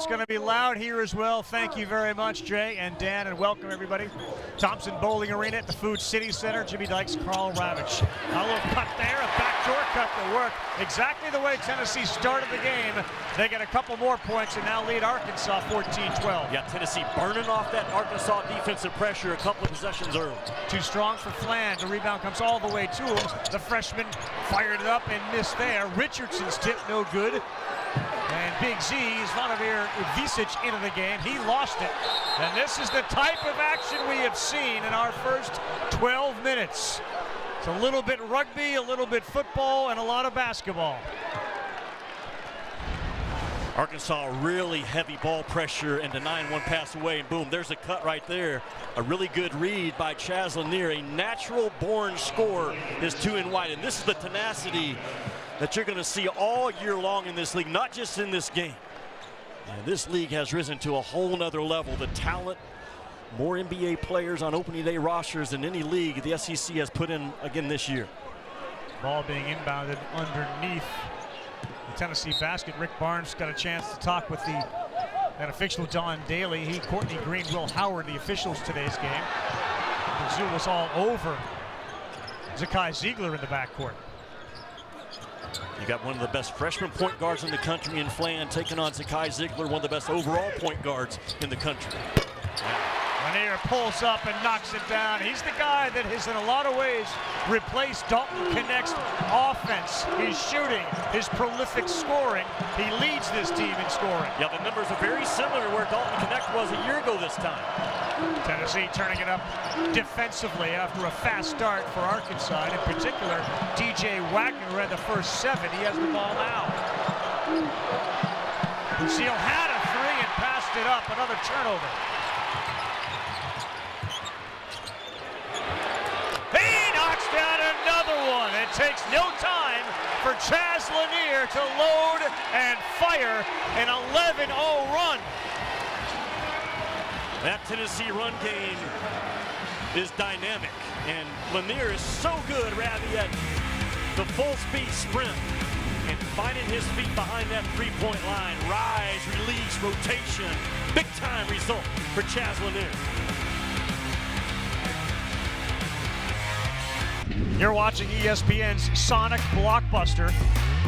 it's going to be loud here as well. Thank you very much, Jay and Dan, and welcome everybody. Thompson Bowling Arena at the Food City Center. Jimmy Dykes, Karl Ravech. A little cut there, a backdoor cut to work. Exactly the way Tennessee started the game. They get a couple more points and now lead Arkansas 14-12. Yeah, Tennessee burning off that Arkansas defensive pressure a couple of possessions early. Too strong for Fland. The rebound comes all the way to him. The freshman fired it up and missed there. Richardson's tip no good. And Big Z, Zvonimir Ivisic into the game. He lost it. And this is the type of action we have seen in our first 12 minutes. It's a little bit rugby, a little bit football, and a lot of basketball. Arkansas really heavy ball pressure and denying one pass away, and boom, there's a cut right there. A really good read by Chaz Lanier. A natural-born scorer is 2 and white, and this is the tenacity that you're going to see all year long in this league, not just in this game. And this league has risen to a whole nother level. The talent, more NBA players on opening day rosters than any league the SEC has put in again this year. Ball being inbounded underneath the Tennessee basket. Rick Barnes got a chance to talk with that official Don Daly. Courtney Green, Will Howard, the officials today's game. Brazil was all over Zakai Ziegler in the backcourt. You got one of the best freshman point guards in the country in Fland taking on Zakai Ziegler, one of the best overall point guards in the country. Lanier pulls up and knocks it down. He's the guy that has, in a lot of ways, replaced Dalton Knecht's offense. His shooting, his prolific scoring. He leads this team in scoring. Yeah, the numbers are very similar to where Dalton Knecht was a year ago this time. Tennessee turning it up defensively after a fast start for Arkansas. And in particular, DJ Wagner had the first 7. He has the ball now. Lucille had a 3 and passed it up. Another turnover. It takes no time for Chaz Lanier to load and fire an 11-0 run. That Tennessee run game is dynamic, and Lanier is so good, Ravi, at the full speed sprint and finding his feet behind that three-point line. Rise, release, rotation, big time result for Chaz Lanier. You're watching ESPN's Sonic Blockbuster,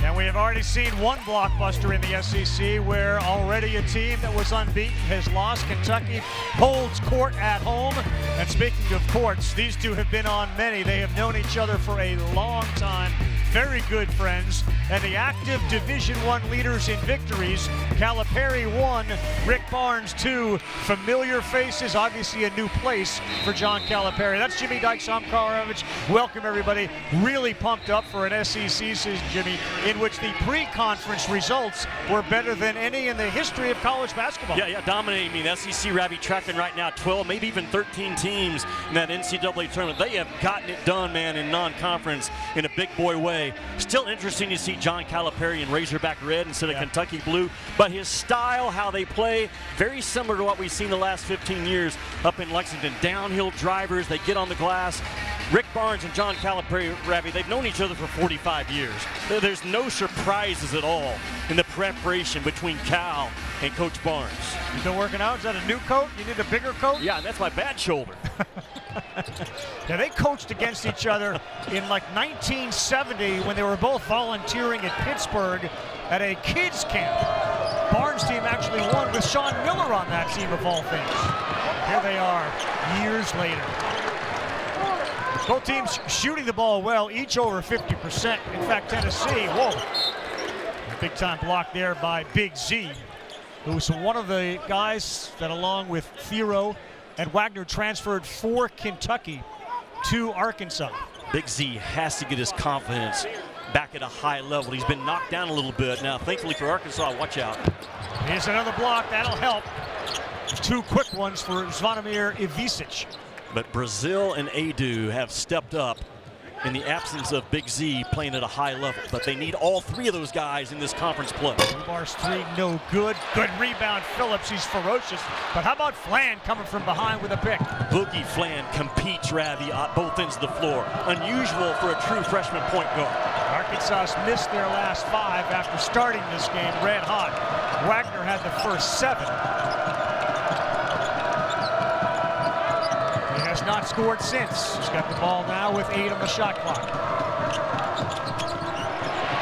and we have already seen one blockbuster in the SEC where already a team that was unbeaten has lost. Kentucky holds court at home. And speaking of courts, these two have been on many. They have known each other for a long time. Very good friends, and the active Division I leaders in victories. Calipari 1, Rick Barnes 2. Familiar faces, obviously a new place for John Calipari. That's Jimmy Dykes. I'm Karl Ravech. Welcome everybody. Really pumped up for an SEC season, Jimmy, in which the pre-conference results were better than any in the history of college basketball. Yeah, dominating. I mean, SEC, Ravi, tracking right now 12, maybe even 13 teams in that NCAA tournament. They have gotten it done, man, in non-conference in a big boy way. Still interesting to see John Calipari in Razorback red instead of Kentucky blue, but his style, how they play, very similar to what we've seen the last 15 years up in Lexington. Downhill drivers, they get on the glass. Rick Barnes and John Calipari, Ravi, they've known each other for 45 years. There's no surprises at all in the preparation between Cal and Coach Barnes. You been working out? Is that a new coat? You need a bigger coat? Yeah, that's my bad shoulder. Yeah, they coached against each other in like 1970 when they were both volunteering at Pittsburgh at a kids camp. Barnes' team actually won with Sean Miller on that team of all things. Here they are years later. Both teams shooting the ball well, each over 50%. In fact, Tennessee, a big time block there by Big Z, who's one of the guys that, along with Thiero and Wagner, transferred for Kentucky to Arkansas. Big Z has to get his confidence back at a high level. He's been knocked down a little bit. Now, thankfully for Arkansas, watch out. Here's another block. That'll help. 2 quick ones for Zvonimir Ivisic. But Brazil and Adu have stepped up in the absence of Big Z playing at a high level. But they need all 3 of those guys in this conference play. Bars 3, no good. Good rebound, Phillips. He's ferocious. But how about Fland coming from behind with a pick? Boogie Fland competes, Ravi, at both ends of the floor. Unusual for a true freshman point guard. Arkansas missed their last 5 after starting this game red hot. Wagner had the first 7. He has not scored since. He's got the ball now with 8 on the shot clock.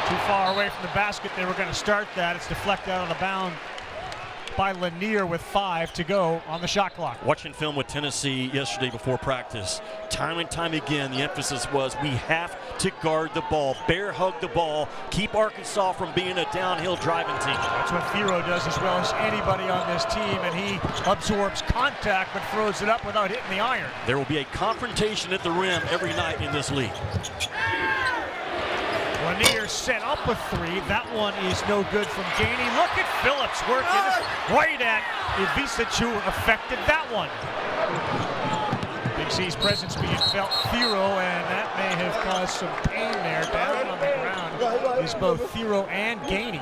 Too far away from the basket. They were going to start that. It's deflected out of the bound by Lanier with 5 to go on the shot clock. Watching film with Tennessee yesterday before practice, time and time again, the emphasis was we have to guard the ball, bear hug the ball, keep Arkansas from being a downhill driving team. That's what Thiero does as well as anybody on this team, and he absorbs contact but throws it up without hitting the iron. There will be a confrontation at the rim every night in this league. Lanier set up a 3. That one is no good from Gainey. Look at Phillips working right at Ivica, who affected that one. Big C's presence being felt. Thiero, and that may have caused some pain there. Down on the ground is both Thiero and Gainey.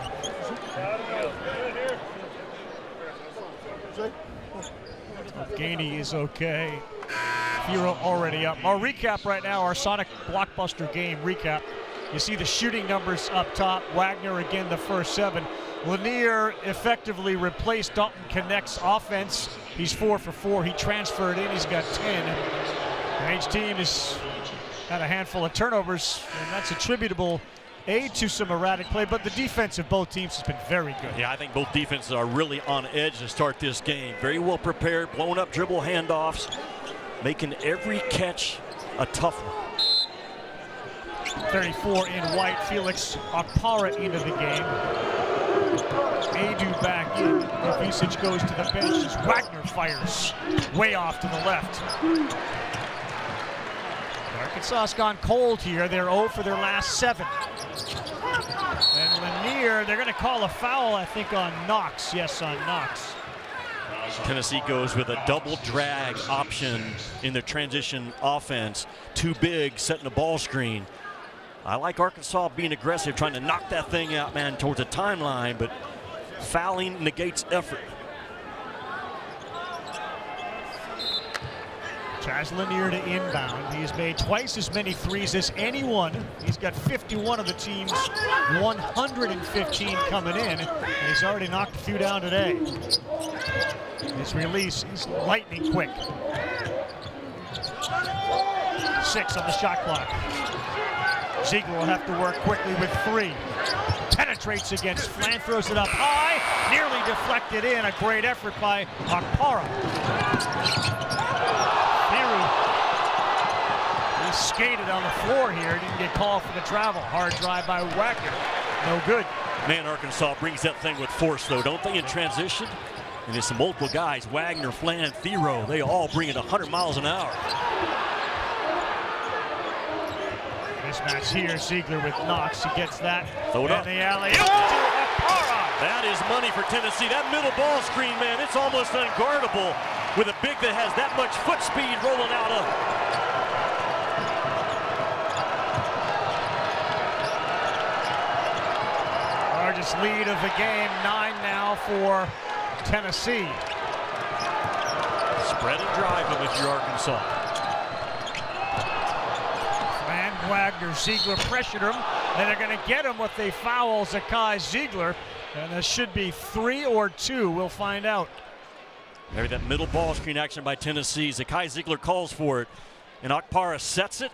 Gainey is okay. Thiero already up. Our recap right now, our Sonic Blockbuster game recap. You see the shooting numbers up top. Wagner again the first 7. Lanier effectively replaced Dalton Connect's offense. He's 4 for 4. He transferred in. He's got 10. And each team has had a handful of turnovers, and that's attributable to some erratic play, but the defense of both teams has been very good. Yeah, I think both defenses are really on edge to start this game. Very well prepared, blowing up dribble handoffs, making every catch a tough one. 34 in white. Felix Okpara into the game. Adu back in. Ivica goes to the bench as Wagner fires way off to the left. Arkansas has gone cold here. They're 0 for their last 7. And Lanier, they're going to call a foul, I think, on Knox. Yes, on Knox. Tennessee goes with a double drag option in their transition offense. Too big, setting a ball screen. I like Arkansas being aggressive, trying to knock that thing out, man, towards the timeline, but fouling negates effort. Tries Lanier to inbound. He's made twice as many threes as anyone. He's got 51 of the team's 115 coming in, and he's already knocked a few down today. His release is lightning quick. 6 on the shot clock. Ziegler will have to work quickly with 3. Penetrates against Flan, throws it up high, nearly deflected in. A great effort by Okpara. He skated on the floor here, didn't get called for the travel. Hard drive by Wagner, no good. Man, Arkansas brings that thing with force, though, don't they, in transition? And it's some multiple guys, Wagner, Flan, Thiero, they all bring it 100 miles an hour. Mismatch here, Ziegler with Knox. He gets that. Throw it up. And the alley-oop to Okpara. That is money for Tennessee. That middle ball screen, man, it's almost unguardable with a big that has that much foot speed rolling out of it. Largest lead of the game, 9 now for Tennessee. Spread and drive them if you're Arkansas. Wagner, Ziegler pressured him, and they're going to get him with a foul, Zakai Ziegler, and this should be 3 or 2. We'll find out. Maybe that middle ball screen action by Tennessee. Zakai Ziegler calls for it, and Okpara sets it,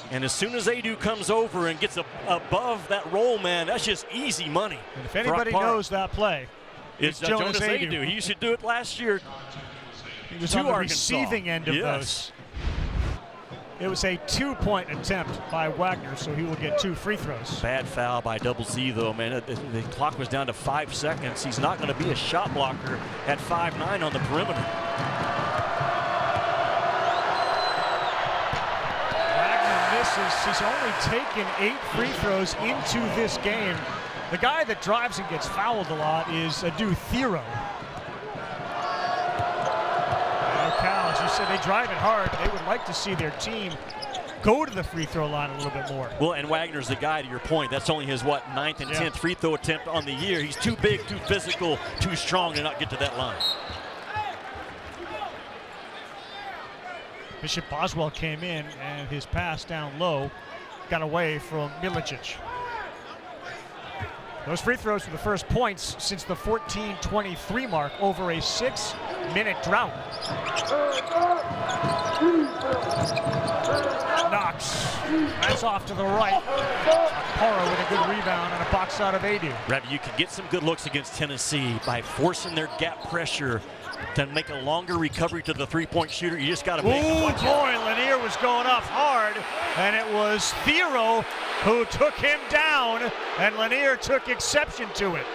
and as soon as Adu comes over and gets above that roll, man, that's just easy money. And if anybody knows that play, it's Jonas Adu. He used to do it last year. He was on the receiving end of those. It was a 2-point attempt by Wagner, so he will get 2 free throws. Bad foul by Double Z, though, man. The clock was down to 5 seconds. He's not going to be a shot blocker at 5'9" on the perimeter. Wagner misses. He's only taken 8 free throws into this game. The guy that drives and gets fouled a lot is Adu Thiero. As you said, they drive it hard. They would like to see their team go to the free throw line a little bit more. Well, and Wagner's the guy, to your point. That's only his, 9th and 10th free throw attempt on the year. He's too big, too physical, too strong to not get to that line. Bishop Boswell came in, and his pass down low got away from Milicic. Those free throws were the first points since the 14:23 mark over a 6-minute drought. Knox. That's off to the right. Okpara with a good rebound and a box out of Adu. Ravi, you can get some good looks against Tennessee by forcing their gap pressure to make a longer recovery to the three-point shooter. You just got to make it. Oh boy, Lanier was going up hard, and it was Thiero who took him down, and Lanier took exception to it.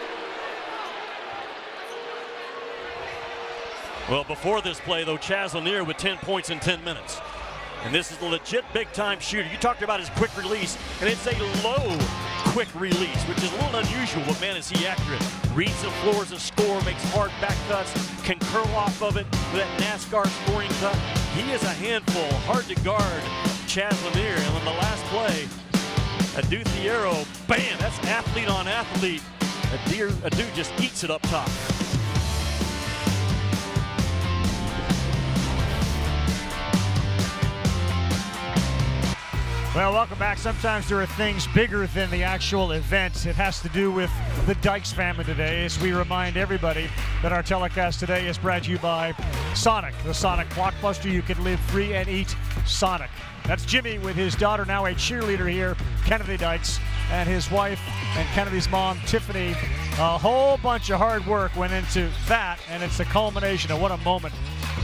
Well, before this play, though, Chaz Lanier with 10 points in 10 minutes. And this is a legit big-time shooter. You talked about his quick release, and it's a low quick release, which is a little unusual, but man, is he accurate. Reads the floor as a scorer, makes hard back cuts, can curl off of it with that NASCAR scoring cut. He is a handful, hard to guard, Chaz Lanier. And on the last play, Adu Thiero, bam, that's athlete on athlete. Adu just eats it up top. Well, welcome back. Sometimes there are things bigger than the actual event. It has to do with the Dykes family today, as we remind everybody that our telecast today is brought to you by Sonic, the Sonic Blockbuster. You can live free and eat Sonic. That's Jimmy with his daughter, now a cheerleader here, Kennedy Dykes, and his wife and Kennedy's mom, Tiffany. A whole bunch of hard work went into that, and it's a culmination of what a moment.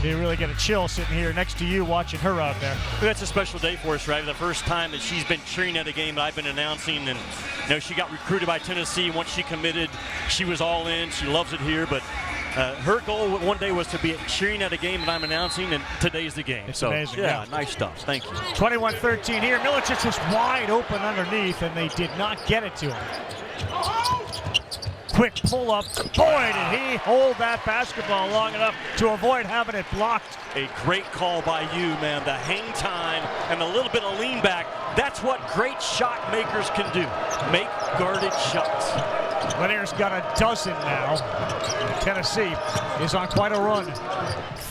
You really get a chill sitting here next to you watching her out there. That's a special day for us, right? The first time that she's been cheering at a game that I've been announcing, and you know, she got recruited by Tennessee. Once she committed, she was all in. She loves it here, but her goal one day was to be cheering at a game that I'm announcing, and today's the game. It's amazing. Yeah, nice stuff. Thank you. 21-13 here. Milicic was wide open underneath, and they did not get it to him. Quick pull-up. Boy, did he hold that basketball long enough to avoid having it blocked. A great call by you, man. The hang time and a little bit of lean back. That's what great shot makers can do. Make guarded shots. Lanier's got a dozen now. Tennessee is on quite a run.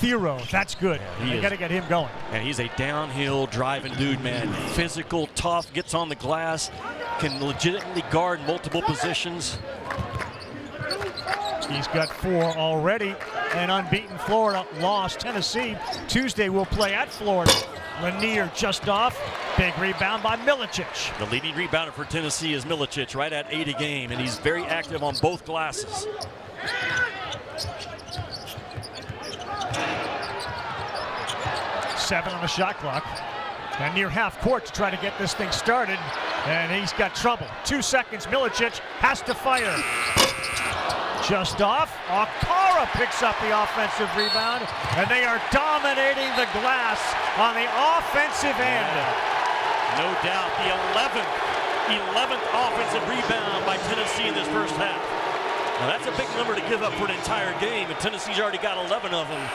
Thiero, that's good. You got to get him going. And he's a downhill driving dude, man. Physical, tough, gets on the glass, can legitimately guard multiple positions. He's got 4 already, and unbeaten Florida lost. Tennessee Tuesday will play at Florida. Lanier just off. Big rebound by Milicic. The leading rebounder for Tennessee is Milicic, right at 8 a game, and he's very active on both glasses. Seven on the shot clock. And near half court to try to get this thing started, and he's got trouble. 2 seconds, Milicic has to fire. Just off, Okpara picks up the offensive rebound, and they are dominating the glass on the offensive end. No doubt, the 11th offensive rebound by Tennessee in this first half. Now that's a big number to give up for an entire game, and Tennessee's already got 11 of them.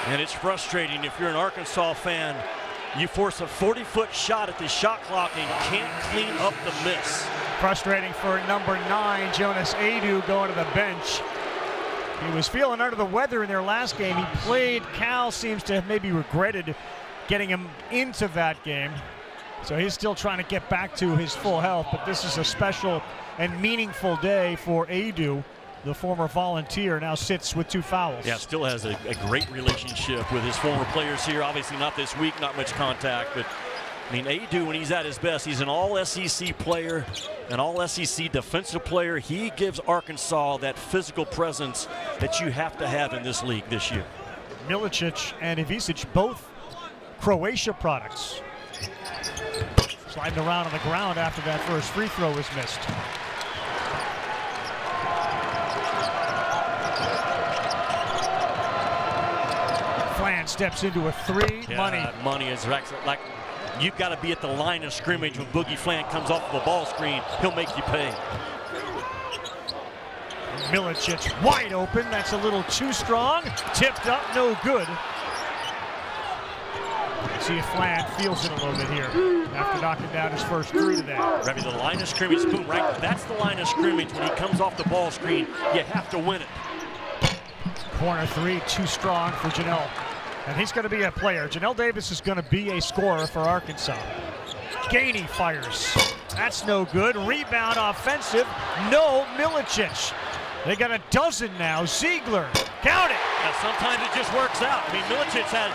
And it's frustrating if you're an Arkansas fan. You force a 40-foot shot at the shot clock and can't clean up the miss. Frustrating for number 9, Jonas Adu, going to the bench. He was feeling under the weather in their last game. He played. Cal seems to have maybe regretted getting him into that game. So he's still trying to get back to his full health, but this is a special and meaningful day for Adu. The former Volunteer now sits with 2 fouls. Yeah, still has a great relationship with his former players here. Obviously not this week, not much contact, but I mean, Adu, when he's at his best, he's an all-SEC player, an all-SEC defensive player. He gives Arkansas that physical presence that you have to have in this league this year. Milicic and Ivisic, both Croatia products. Sliding around on the ground after that first free throw was missed. Flan steps into a 3. Yeah, Money is like, you've got to be at the line of scrimmage when Boogie Flan comes off of a ball screen. He'll make you pay. Milicic wide open. That's a little too strong. Tipped up, no good. See if Flan feels it a little bit here after knocking down his first 3 today. Revy, the line of scrimmage, boom, right? That's the line of scrimmage when he comes off the ball screen. You have to win it. Corner 3, too strong for Janelle. And he's going to be a player. Janelle Davis is going to be a scorer for Arkansas. Gainey fires. That's no good. Rebound offensive. No, Milicic. They got a dozen now. Ziegler. Count it. Now, sometimes it just works out. I mean, Milicic had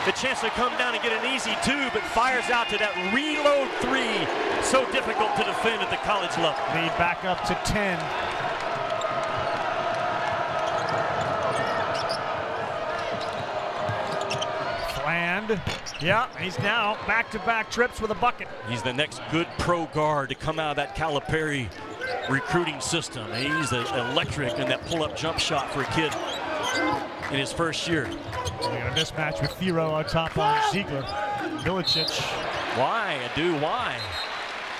the chance to come down and get an easy 2, but fires out to that reload 3. So difficult to defend at the college level. Lead back up to 10. Fland. Yeah, he's now back-to-back trips with a bucket. He's the next good pro guard to come out of that Calipari recruiting system. He's electric in that pull-up jump shot for a kid in his first year. They got a mismatch with Firo on top on Ziegler. Milicic. Why, Adu, why?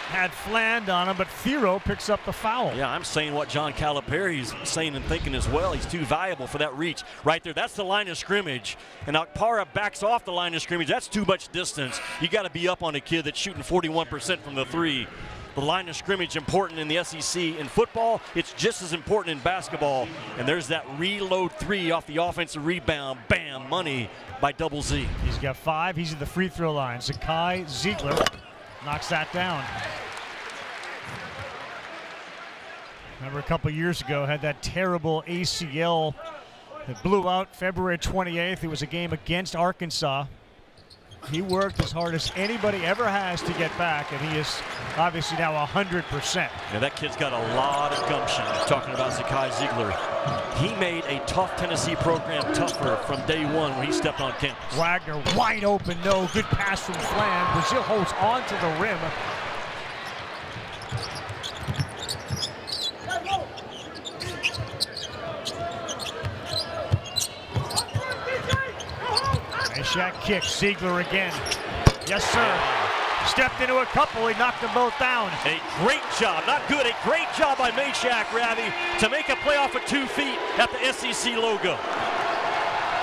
Had Fland on him, but Firo picks up the foul. Yeah, I'm saying what John Calipari's saying and thinking as well. He's too valuable for that reach right there. That's the line of scrimmage. And Okpara backs off the line of scrimmage. That's too much distance. You got to be up on a kid that's shooting 41% from the 3. The line of scrimmage important in the SEC. In football, it's just as important in basketball. And there's that reload 3 off the offensive rebound. Bam, money by Double Z. He's got 5. He's at the free throw line. Zakai Ziegler knocks that down. Remember a couple years ago, had that terrible ACL that blew out February 28th. It was a game against Arkansas. He worked as hard as anybody ever has to get back, and he is obviously now 100%. Yeah, that kid's got a lot of gumption. Talking about Zakai Ziegler. He made a tough Tennessee program tougher from day one when he stepped on campus. Wagner wide open, no. Good pass from Fland. Brazil holds on to the rim. Shaq kicks. Ziegler again. Yes, sir. Stepped into a couple. He knocked them both down. A great job. Not good. A great job by Meshack, Ravi, to make a play off of 2 feet at the SEC logo.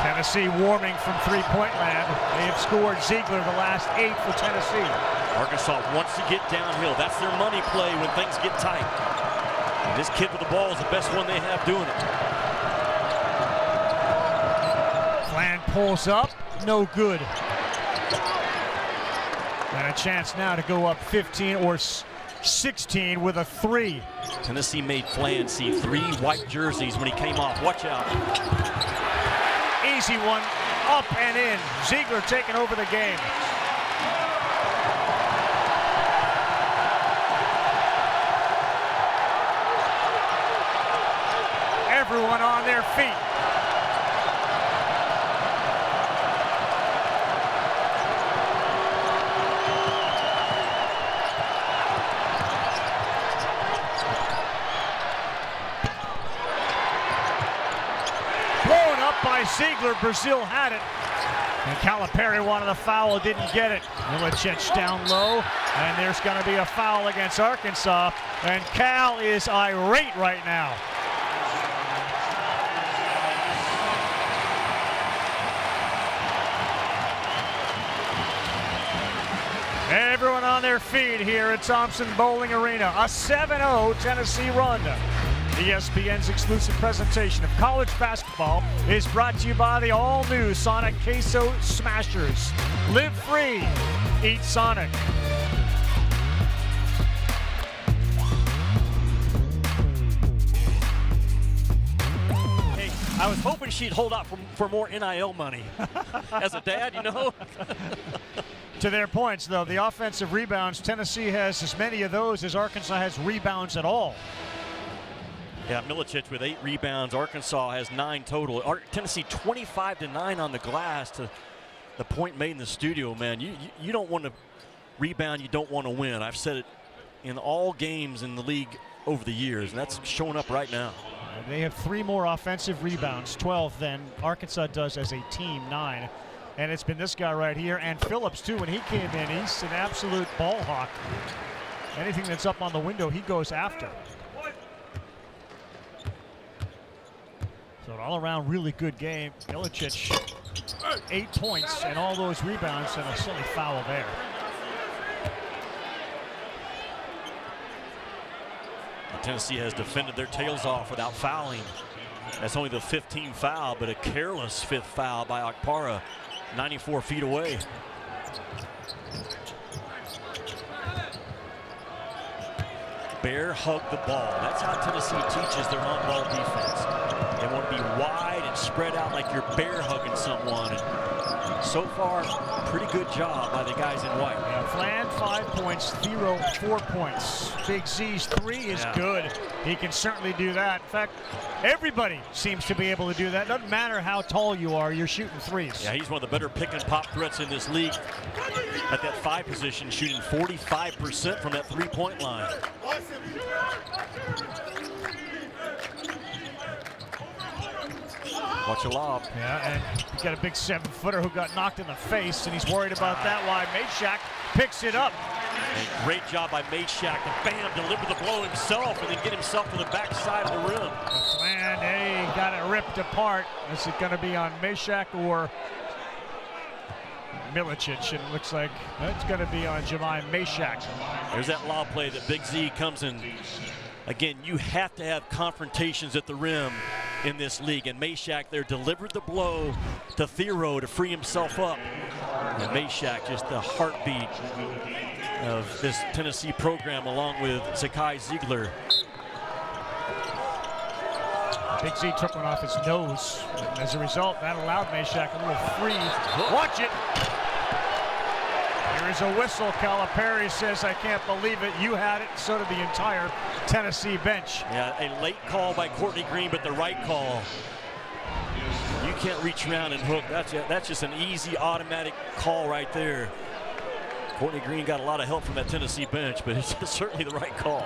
Tennessee warming from three-point land. They have scored Ziegler the last 8 for Tennessee. Arkansas wants to get downhill. That's their money play when things get tight. And this kid with the ball is the best one they have doing it. Fland pulls up. No good. And a chance now to go up 15 or 16 with a 3. Tennessee made Fland see 3 white jerseys when he came off. Watch out. Easy one. Up and in. Ziegler taking over the game. Everyone on their feet. By Ziegler, Brazil had it. And Calipari wanted a foul, didn't get it. Milicic down low, and there's going to be a foul against Arkansas. And Cal is irate right now. Everyone on their feet here at Thompson Bowling Arena. A 7-0 Tennessee run. ESPN's exclusive presentation of college basketball is brought to you by the all-new Sonic Queso Smashers. Live free, eat Sonic. Hey, I was hoping she'd hold out for more NIL money. As a dad, you know. To their points, though, the offensive rebounds, Tennessee has as many of those as Arkansas has rebounds at all. Yeah, Milicic with 8 rebounds. Arkansas has 9 total. Tennessee 25-9 on the glass. To the point made in the studio, man, you don't want to rebound, you don't want to win. I've said it in all games in the league over the years, and that's showing up right now. They have 3 more offensive rebounds, 12 than Arkansas does as a team, 9. And it's been this guy right here, and Phillips too. When he came in, he's an absolute ball hawk. Anything that's up on the window, he goes after. So an all-around really good game. Milicic, 8 points and all those rebounds, and a silly foul there. Tennessee has defended their tails off without fouling. That's only the 15th foul, but a careless 5th foul by Okpara, 94 feet away. bear hug the ball. That's how Tennessee teaches their on-ball defense. They want to be wide and spread out like you're bear hugging someone. And so far, pretty good job by the guys in white. Yeah, Fland 5 points, Thero 4 points. Big Z's 3 is good. He can certainly do that. In fact, everybody seems to be able to do that. Doesn't matter how tall you are, you're shooting threes. Yeah, he's one of the better pick and pop threats in this league. At that 5 position, shooting 45% from that 3-point line. Watch a lob. Yeah, and he's got a big 7-footer who got knocked in the face, and he's worried about that. Why Mashack picks it up. And great job by Mashack to bam, deliver the blow himself, and then get himself to the backside of the rim. And hey, got it ripped apart. Is it going to be on Mashack or Milicic? And it looks like it's going to be on Jemai Mashack. There's that lob play that Big Z comes in. Again, you have to have confrontations at the rim in this league, and Mashack there delivered the blow to Thero to free himself up. And Mashack, just the heartbeat of this Tennessee program, along with Zakai Ziegler. Big Z took one off his nose. And as a result, that allowed Mashack a little free. Watch it. There is a whistle. Calipari says, I can't believe it. You had it. So did the entire Tennessee bench. Yeah, a late call by Courtney Green, but the right call. You can't reach around and hook. That's just an easy automatic call right there. Courtney Green got a lot of help from that Tennessee bench, but it's certainly the right call.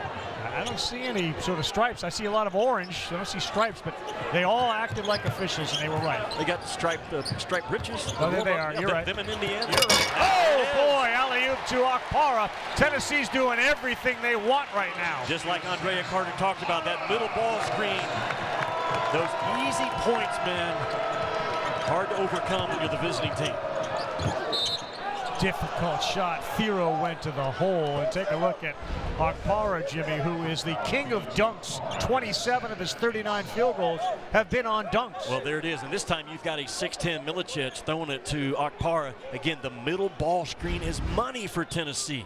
I don't see any sort of stripes. I see a lot of orange. I don't see stripes, but they all acted like officials, and they were right. They got the striped britches. Oh, there they are. You're right. Them in Indiana. You're right. Oh, boy, alley-oop to Okpara. Tennessee's doing everything they want right now. Just like Andrea Carter talked about, that middle ball screen. Those easy points, man, hard to overcome when you're the visiting team. Difficult shot. Thero went to the hole. And take a look at Okpara, Jimmy, who is the king of dunks. 27 of his 39 field goals have been on dunks. Well, there it is. And this time you've got a 6'10 Milicic throwing it to Okpara. Again, the middle ball screen is money for Tennessee.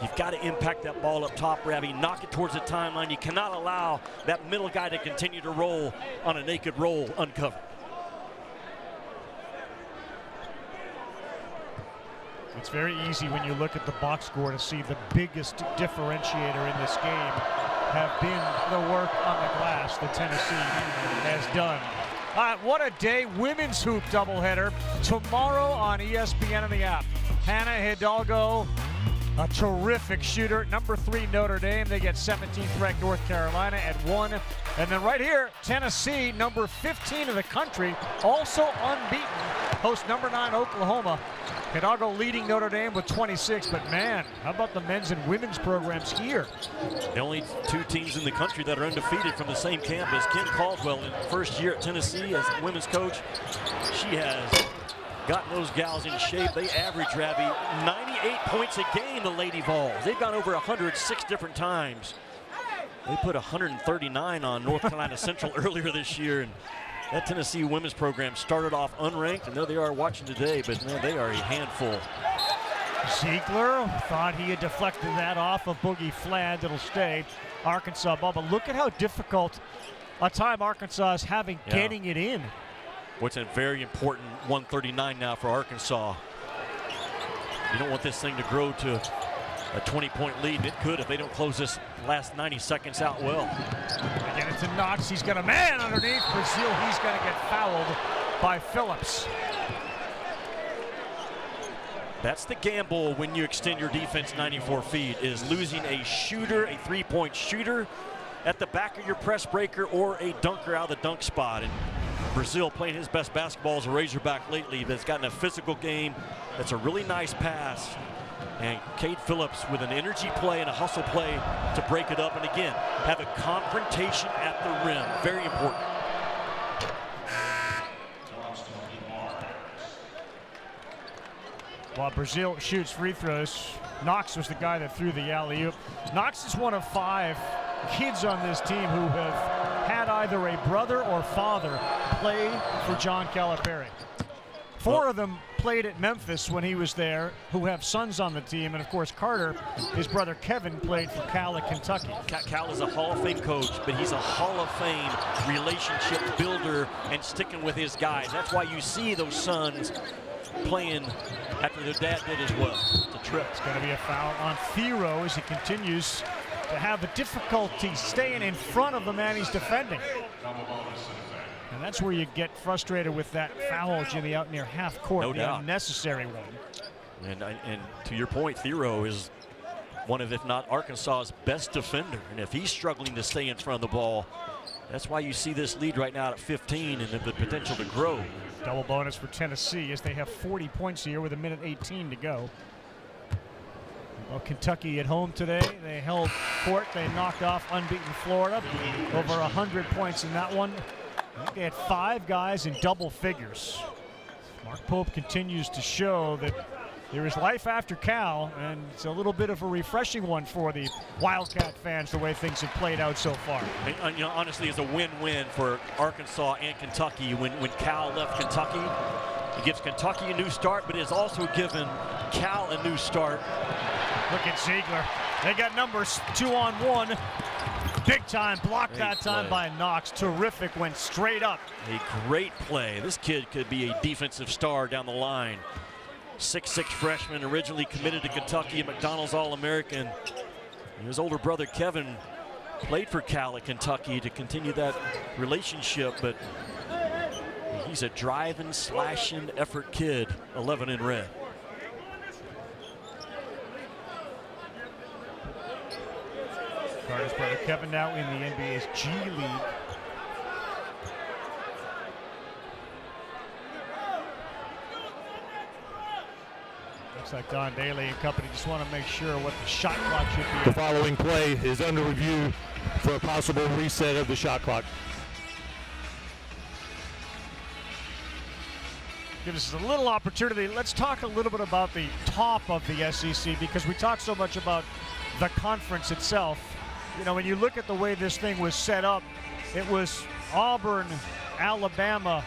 You've got to impact that ball up top, Ravi. Knock it towards the timeline. You cannot allow that middle guy to continue to roll on a naked roll uncovered. It's very easy when you look at the box score to see the biggest differentiator in this game have been the work on the glass that Tennessee has done. What a day. Women's hoop doubleheader tomorrow on ESPN and the app. Hannah Hidalgo, a terrific shooter. Number 3 Notre Dame. They get 17th ranked North Carolina at 1. And then right here, Tennessee, number 15 in the country, also unbeaten, hosts number 9 Oklahoma. Hidalgo leading Notre Dame with 26, but man, how about the men's and women's programs here? The only 2 teams in the country that are undefeated from the same campus. Kim Caldwell in first year at Tennessee as women's coach. She has gotten those gals in shape. They average, Ravi, 98 points a game, the Lady Vols. They've gone over 106 different times. They put 139 on North Carolina Central earlier this year, and that Tennessee women's program started off unranked, and there they are watching today, but man, they are a handful. Ziegler thought he had deflected that off of Boogie Fland. It'll stay Arkansas ball, but look at how difficult a time Arkansas is having getting it in. What's a very important 139 now for Arkansas. You don't want this thing to grow to a 20-point lead. It could if they don't close this last 90 seconds out well. Again, it's to Knox. He's got a man underneath. Brazil, he's going to get fouled by Phillips. That's the gamble when you extend your defense 94 feet, is losing a shooter, a 3-point shooter at the back of your press breaker, or a dunker out of the dunk spot. And Brazil playing his best basketball as a Razorback lately, that's gotten a physical game. That's a really nice pass. And Cade Phillips with an energy play and a hustle play to break it up. And again, have a confrontation at the rim. Very important. While Brazil shoots free throws, Knox was the guy that threw the alley-oop. Knox is one of 5 kids on this team who have had either a brother or father play for John Calipari. Four of them played at Memphis when he was there, who have sons on the team. And, of course, Carter, his brother Kevin, played for Cal at Kentucky. Cal is a Hall of Fame coach, but he's a Hall of Fame relationship builder and sticking with his guys. That's why you see those sons playing after their dad did as well. It's a trip. It's going to be a foul on Thiero as he continues to have the difficulty staying in front of the man he's defending. And that's where you get frustrated with that foul, Jimmy, out near half court, no the doubt. Unnecessary one. And to your point, Thiero is one of, if not Arkansas's best defender. And if he's struggling to stay in front of the ball, that's why you see this lead right now at 15 and the potential to grow. Double bonus for Tennessee as they have 40 points here with 1:18 to go. Well, Kentucky at home today. They held court. They knocked off unbeaten Florida. Over 100 points in that one. I think they had 5 guys in double figures. Mark Pope continues to show that there is life after Cal, and it's a little bit of a refreshing one for the Wildcat fans, the way things have played out so far. And, honestly, it's a win-win for Arkansas and Kentucky. When Cal left Kentucky, it gives Kentucky a new start, but it's also given Cal a new start. Look at Ziegler. They got numbers 2-on-1. Big time block that time by Knox. Terrific, went straight up. A great play. This kid could be a defensive star down the line. 6'6" freshman, originally committed to Kentucky, a McDonald's All-American. His older brother Kevin played for Cal at Kentucky to continue that relationship, but he's a driving, slashing effort kid, 11 in red. Carter's brother Kevin now in the NBA's G League. Looks like Don Daly and company just want to make sure what the shot clock should be. The following play is under review for a possible reset of the shot clock. Give us a little opportunity. Let's talk a little bit about the top of the SEC, because we talk so much about the conference itself. You know, when you look at the way this thing was set up, it was Auburn, Alabama,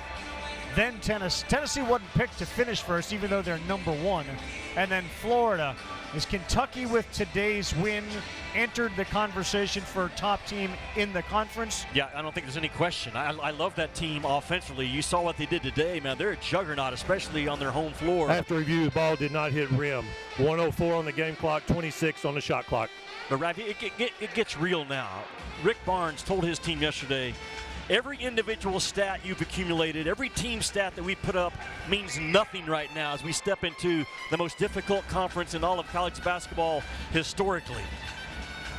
then Tennessee. Tennessee wasn't picked to finish first, even though they're number 1. And then Florida. Is Kentucky, with today's win, entered the conversation for top team in the conference? Yeah, I don't think there's any question. I love that team offensively. You saw what they did today, man. They're a juggernaut, especially on their home floor. After review, the ball did not hit rim. 104 on the game clock, 26 on the shot clock. But Ravi, it gets real now. Rick Barnes told his team yesterday, every individual stat you've accumulated, every team stat that we put up means nothing right now as we step into the most difficult conference in all of college basketball historically.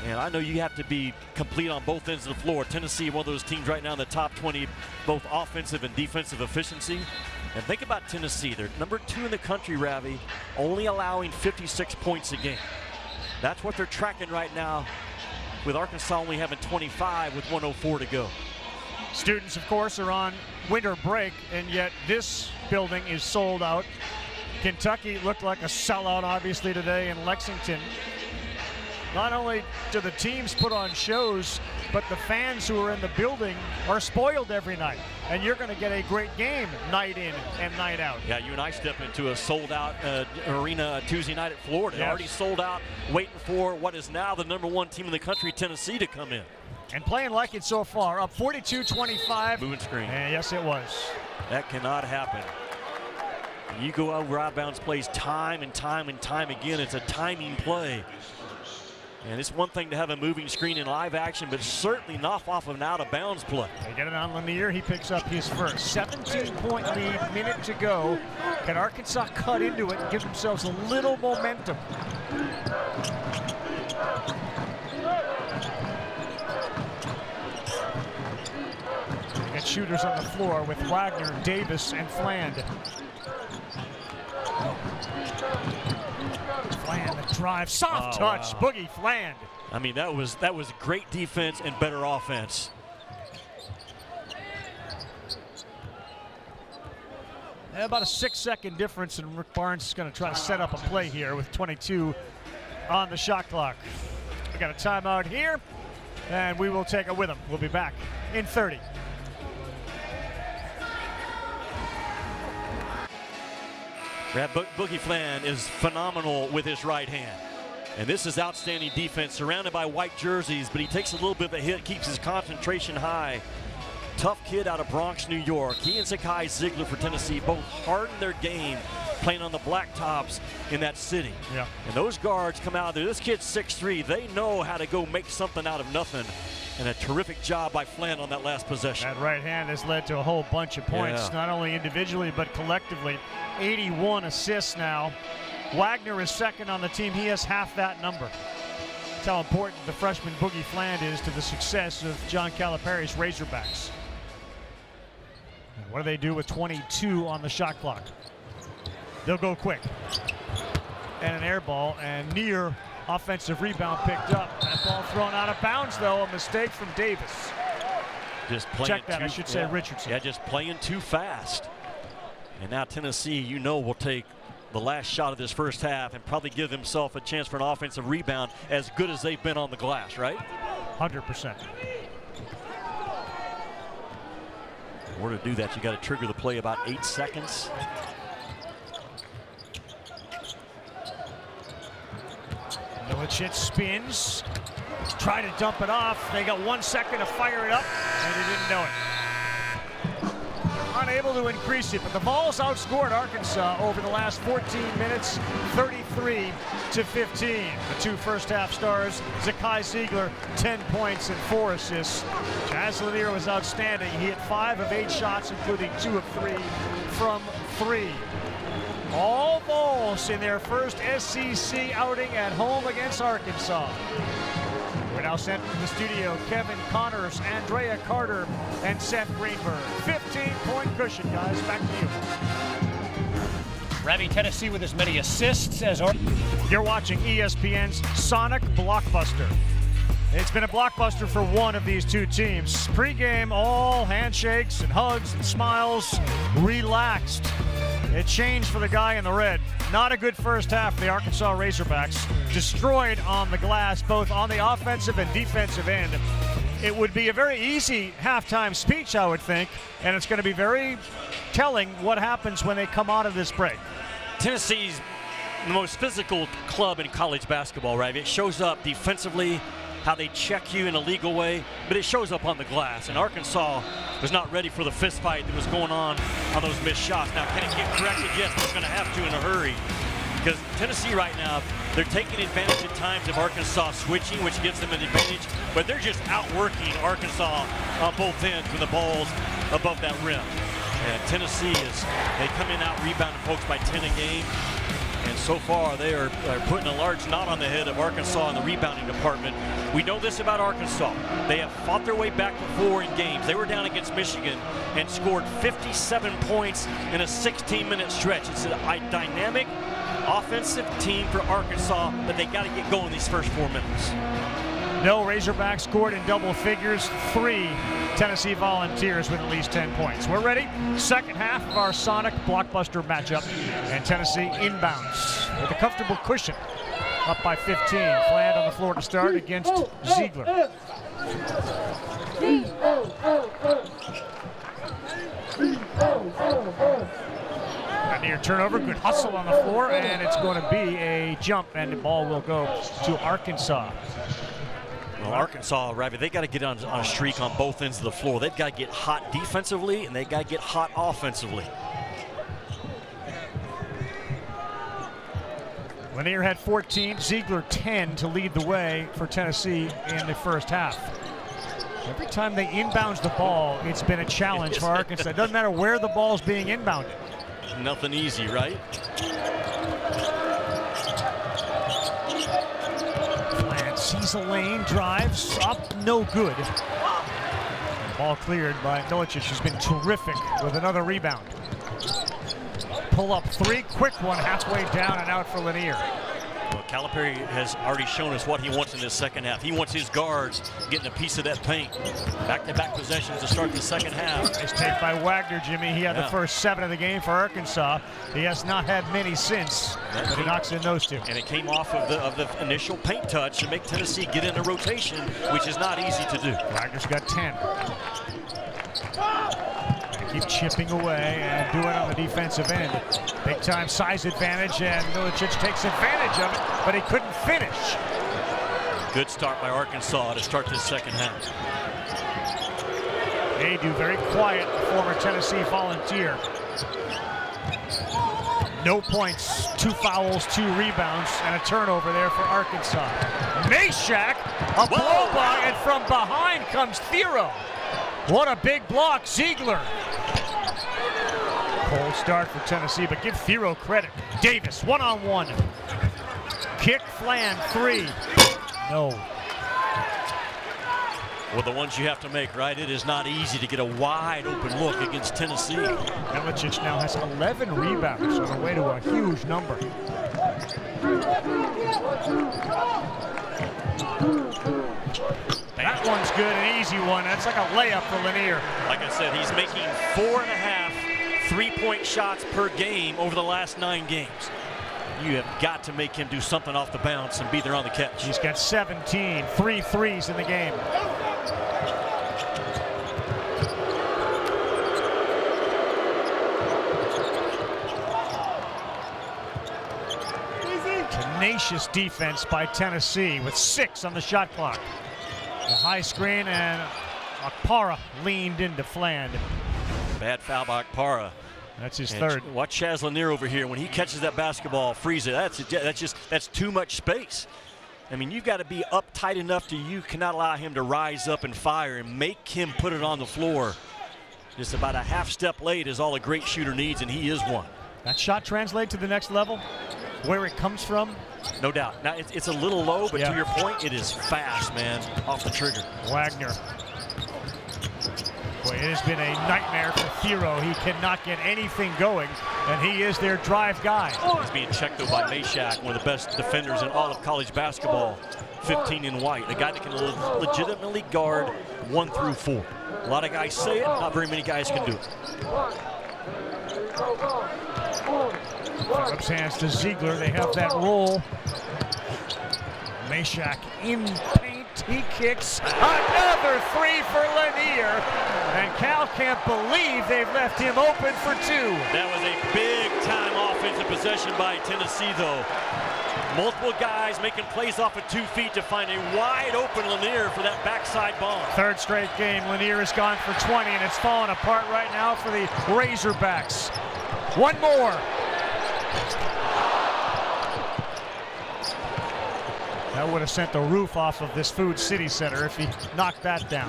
And I know you have to be complete on both ends of the floor. Tennessee, one of those teams right now in the top 20, both offensive and defensive efficiency. And think about Tennessee. They're number 2 in the country, Ravi, only allowing 56 points a game. That's what they're tracking right now, with Arkansas only having 25 with 104 to go. Students, of course, are on winter break, and yet this building is sold out. Kentucky looked like a sellout, obviously, today in Lexington. Not only do the teams put on shows, but the fans who are in the building are spoiled every night. And you're going to get a great game night in and night out. Yeah, you and I stepped into a sold-out arena Tuesday night at Florida. Yes. Already sold out, waiting for what is now the number 1 team in the country, Tennessee, to come in. And playing like it so far, up 42-25. Moving screen. And yes, it was. That cannot happen. You go over out-of-bounds plays time and time and time again. It's a timing play. And it's one thing to have a moving screen in live action, but certainly not off of an out-of-bounds play. They get it on Lanier. He picks up his first. 17-point lead, minute to go. Can Arkansas cut into it and give themselves a little momentum? They got shooters on the floor with Wagner, Davis, and Fland. Fland, the drive, soft touch, wow. Boogie Fland. I mean, that was great defense and better offense. About a 6-second difference, and Rick Barnes is going to try to set up a play here with 22 on the shot clock. We got a timeout here, and we will take it with him. We'll be back in 30. Boogie Fland is phenomenal with his right hand. And this is outstanding defense, surrounded by white jerseys, but he takes a little bit of a hit, keeps his concentration high. Tough kid out of Bronx, New York. He and Zakai Ziegler for Tennessee both harden their game playing on the blacktops in that city. Yeah. And those guards come out there. This kid's 6'3". They know how to go make something out of nothing. And a terrific job by Fland on that last possession. That right hand has led to a whole bunch of points, Yeah. not only individually but collectively. 81 assists now. Wagner is second on the team. He has half that number. That's how important the freshman Boogie Fland is to the success of John Calipari's Razorbacks. And what do they do with 22 on the shot clock? They'll go quick. And an air ball, and near offensive rebound picked up. That ball thrown out of bounds, though. A mistake from Davis. Just playing Check that, I should say Richardson. Yeah, just playing too fast. And now Tennessee, will take the last shot of this first half and probably give themselves a chance for an offensive rebound as good as they've been on the glass, right? 100%. In order to do that, you got to trigger the play about 8 seconds. Milicic spins, try to dump it off. They got 1 second to fire it up, and they didn't know it. Unable to increase it, but the Vols outscored Arkansas over the last 14 minutes, 33-15. The two first-half stars, Zakai Ziegler, 10 points and 4 assists. Jazz Lanier was outstanding. He hit 5 of 8 shots, including 2 of 3 from 3. All Vols in their first SEC outing at home against Arkansas. We're now sent from the studio, Kevin Connors, Andrea Carter, and Seth Greenberg. 15-point cushion, guys. Back to you. Ravi, Tennessee with as many assists as You're watching ESPN's Sonic Blockbuster. It's been a blockbuster for one of these two teams. Pre-game, all handshakes and hugs and smiles, relaxed. It changed for the guy in the red. Not a good first half for the Arkansas Razorbacks. Destroyed on the glass, both on the offensive and defensive end. It would be a very easy halftime speech, I would think, and it's going to be very telling what happens when they come out of this break. Tennessee's the most physical club in college basketball, right? It shows up defensively, how they check you in a legal way, but it shows up on the glass. And Arkansas was not ready for the fist fight that was going on those missed shots. Now, can it get corrected? Yes, but it's going to have to in a hurry. Because Tennessee right now, they're taking advantage at times of Arkansas switching, which gives them an advantage, but they're just outworking Arkansas on both ends when the ball's above that rim. And Tennessee they come in out rebounding folks by 10 a game. And so far, they are putting a large knot on the head of Arkansas in the rebounding department. We know this about Arkansas. They have fought their way back before in games. They were down against Michigan and scored 57 points in a 16-minute stretch. It's a dynamic offensive team for Arkansas that they got to get going these first 4 minutes. No Razorbacks scored in double figures. 3 Tennessee Volunteers with at least 10 points. We're ready. Second half of our Sonic Blockbuster matchup. And Tennessee inbounds with a comfortable cushion. Up by 15. Fland on the floor to start against Ziegler. A near turnover. Good hustle on the floor. And it's going to be a jump. And the ball will go to Arkansas. Well, Arkansas, Ravi, they got to get on a streak on both ends of the floor. They've got to get hot defensively, and they got to get hot offensively. Lanier had 14, Ziegler 10 to lead the way for Tennessee in the first half. Every time they inbounds the ball, it's been a challenge for Arkansas. It doesn't matter where the ball's being inbounded. Nothing easy, right? Sees a lane, drives up, no good. Ball cleared by Milicic, who's been terrific with another rebound. Pull up 3, quick one, halfway down and out for Lanier. Well, Calipari has already shown us what he wants in this second half. He wants his guards getting a piece of that paint. Back-to-back possessions to start the second half. Nice take by Wagner, Jimmy. He had the first 7 of the game for Arkansas. He has not had many since, but he knocks in those 2. And it came off of the initial paint touch to make Tennessee get into rotation, which is not easy to do. Wagner's got 10. keep chipping away and do it on the defensive end. Big time size advantage, and Milicic takes advantage of it, but he couldn't finish. Good start by Arkansas to start this second half. Adu very quiet, former Tennessee Volunteer. No points, 2 fouls, 2 rebounds, and a turnover there for Arkansas. Meshack, a blow by, and from behind comes Thero. What a big block, Ziegler. Cold start for Tennessee, but give Thero credit. Davis, one-on-one. Kick, Flan, 3. No. Well, the ones you have to make, right? It is not easy to get a wide open look against Tennessee. Milicic now has 11 rebounds on the way to a huge number. That one's good, an easy one. That's like a layup for Lanier. Like I said, he's making 4.5 3-point shots per game over the last 9 games. You have got to make him do something off the bounce and be there on the catch. He's got 17, 3 threes in the game. Tenacious defense by Tennessee with 6 on the shot clock. The high screen, and Okpara leaned into Fland. Bad foul by Okpara. That's his And third. Watch Chaz Lanier over here. When he catches that basketball, freeze it. That's too much space. I mean, you've got to be up tight enough to you cannot allow him to rise up and fire and make him put it on the floor. Just about a half step late is all a great shooter needs, and he is one. That shot translate to the next level? Where it comes from? No doubt. Now, it's a little low, but to your point, it is fast, man, off the trigger. Wagner. Boy, it has been a nightmare for Thero. He cannot get anything going, and he is their drive guy. He's being checked, though, by Meshack, one of the best defenders in all of college basketball, 15 in white. A guy that can legitimately guard 1 through 4. A lot of guys say it, not very many guys can do it. Phillips hands to Ziegler. They have that roll. Meshack in paint. He kicks. Another 3 for Lanier. And Cal can't believe they've left him open for 2. That was a big-time offensive possession by Tennessee, though. Multiple guys making plays off of 2 feet to find a wide-open Lanier for that backside bomb. Third straight game, Lanier has gone for 20, and it's falling apart right now for the Razorbacks. One more. That would have sent the roof off of this Food City Center if he knocked that down.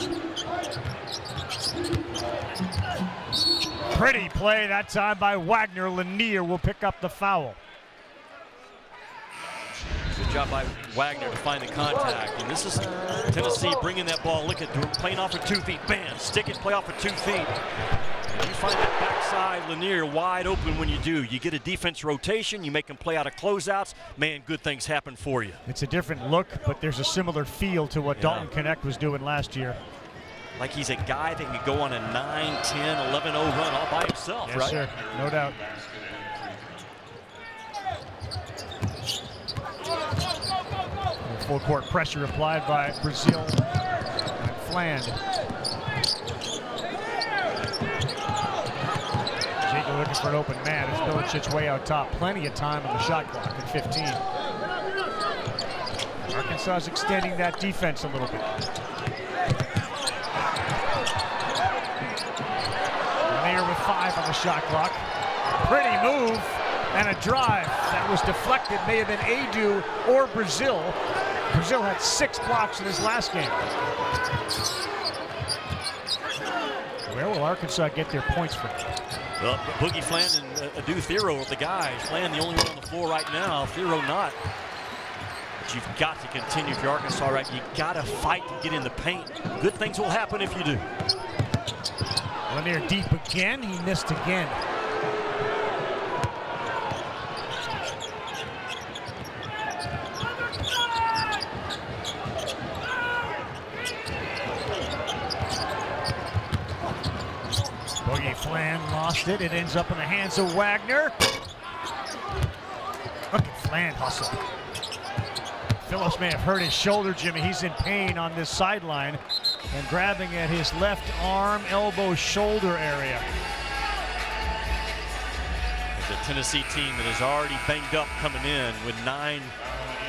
Pretty play that time by Wagner. Lanier will pick up the foul. Good job by Wagner to find the contact. And this is Tennessee bringing that ball. Look at playing off of 2 feet. Bam, stick it, play off of 2 feet. And you find that backside Lanier wide open when you do. You get a defense rotation, you make them play out of closeouts. Man, good things happen for you. It's a different look, but there's a similar feel to what Dalton Connect was doing last year. Like he's a guy that could go on a 9, 10, 11-0 run all by himself, Yes, right? sir. No doubt. Full court pressure applied by Brazil and Fland. Ziegler looking for an open man. It's Milicic way out top. Plenty of time on the shot clock at 15. Arkansas is extending that defense a little bit. Lanier with 5 on the shot clock. Pretty move and a drive that was deflected. May have been Adu or Brazil. Brazil had 6 blocks in his last game. Where will Arkansas get their points from? Well, Boogie Flan and Adu Thero are the guys. Flan the only one on the floor right now, Thero not. But you've got to continue if you're Arkansas, right? You got to fight to get in the paint. Good things will happen if you do. Lanier deep again. He missed again. Boogie Flan lost it. It ends up in the hands of Wagner. Look at Flan hustle. Phillips may have hurt his shoulder, Jimmy. He's in pain on this sideline. and grabbing at his left arm, elbow, shoulder area. The Tennessee team that is already banged up coming in with 9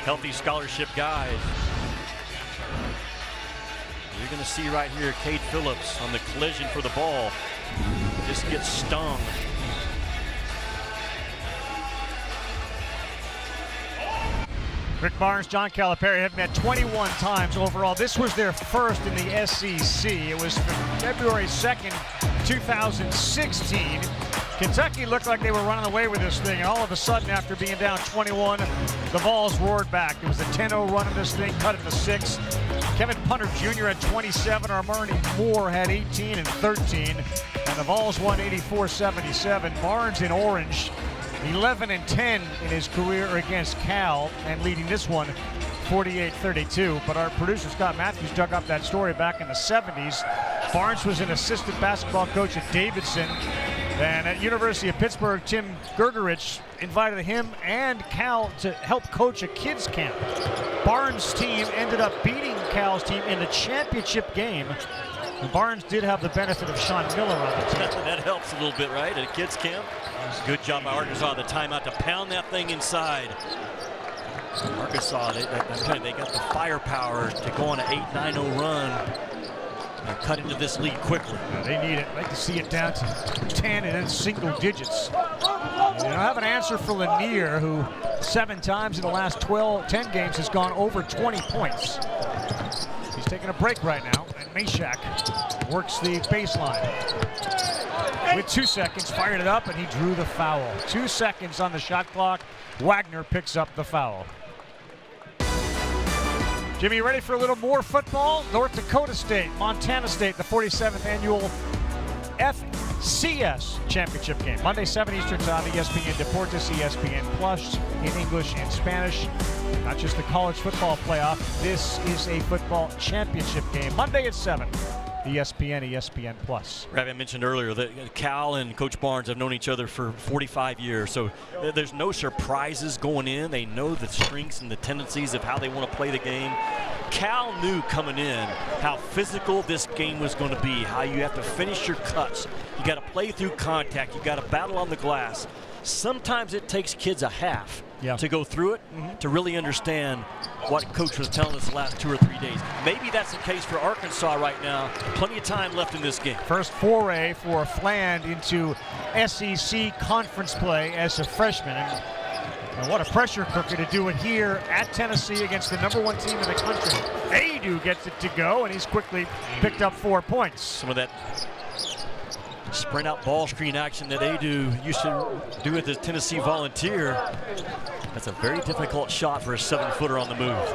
healthy scholarship guys. You're going to see right here Cade Phillips on the collision for the ball. Just gets stung. Rick Barnes, John Calipari have met 21 times overall. This was their first in the SEC. It was February 2nd, 2016. Kentucky looked like they were running away with this thing, and all of a sudden, after being down 21, the Vols roared back. It was a 10-0 run in this thing, cut it to 6. Kevin Punter Jr. had 27, Armani Moore had 18 and 13, and the Vols won 84-77. Barnes in orange, 11 and 10 in his career against Cal, and leading this one 48-32. But our producer Scott Matthews dug up that story back in the 70s. Barnes was an assistant basketball coach at Davidson, and at University of Pittsburgh, Tim Gergerich invited him and Cal to help coach a kids camp. Barnes' team ended up beating Cal's team in the championship game. And Barnes did have the benefit of Sean Miller on the team. That helps a little bit, right? At a kids camp. Good job by Arkansas, the timeout to pound that thing inside. Arkansas, they got the firepower to go on an 8-9-0 run and cut into this lead quickly. They need it. I'd like to see it down to 10 and then single digits. They don't have an answer for Lanier, who 7 times in the last 10 games has gone over 20 points. He's taking a break right now, and Mashack works the baseline. With 2 seconds, fired it up, and he drew the foul. 2 seconds on the shot clock. Wagner picks up the foul. Jimmy, you ready for a little more football? North Dakota State, Montana State, the 47th annual FCS championship game. Monday, 7 Eastern time, ESPN Deportes, ESPN Plus in English and Spanish. Not just the college football playoff, this is a football championship game. Monday at 7. ESPN, ESPN Plus. Ravi, I mentioned earlier that Cal and Coach Barnes have known each other for 45 years, so there's no surprises going in. They know the strengths and the tendencies of how they want to play the game. Cal knew coming in how physical this game was going to be, how you have to finish your cuts. You got to play through contact. You got to battle on the glass. Sometimes it takes kids a half to go through it to really understand what Coach was telling us the last 2 or 3 days. Maybe that's the case for Arkansas right now. Plenty of time left in this game. First foray for Fland into SEC conference play as a freshman. And what a pressure cooker to do it here at Tennessee against the #1 team in the country. Adu gets it to go, and he's quickly picked up 4 points. Some of that sprint out ball screen action that Adu used to do with the Tennessee Volunteer. That's a very difficult shot for a 7-footer on the move.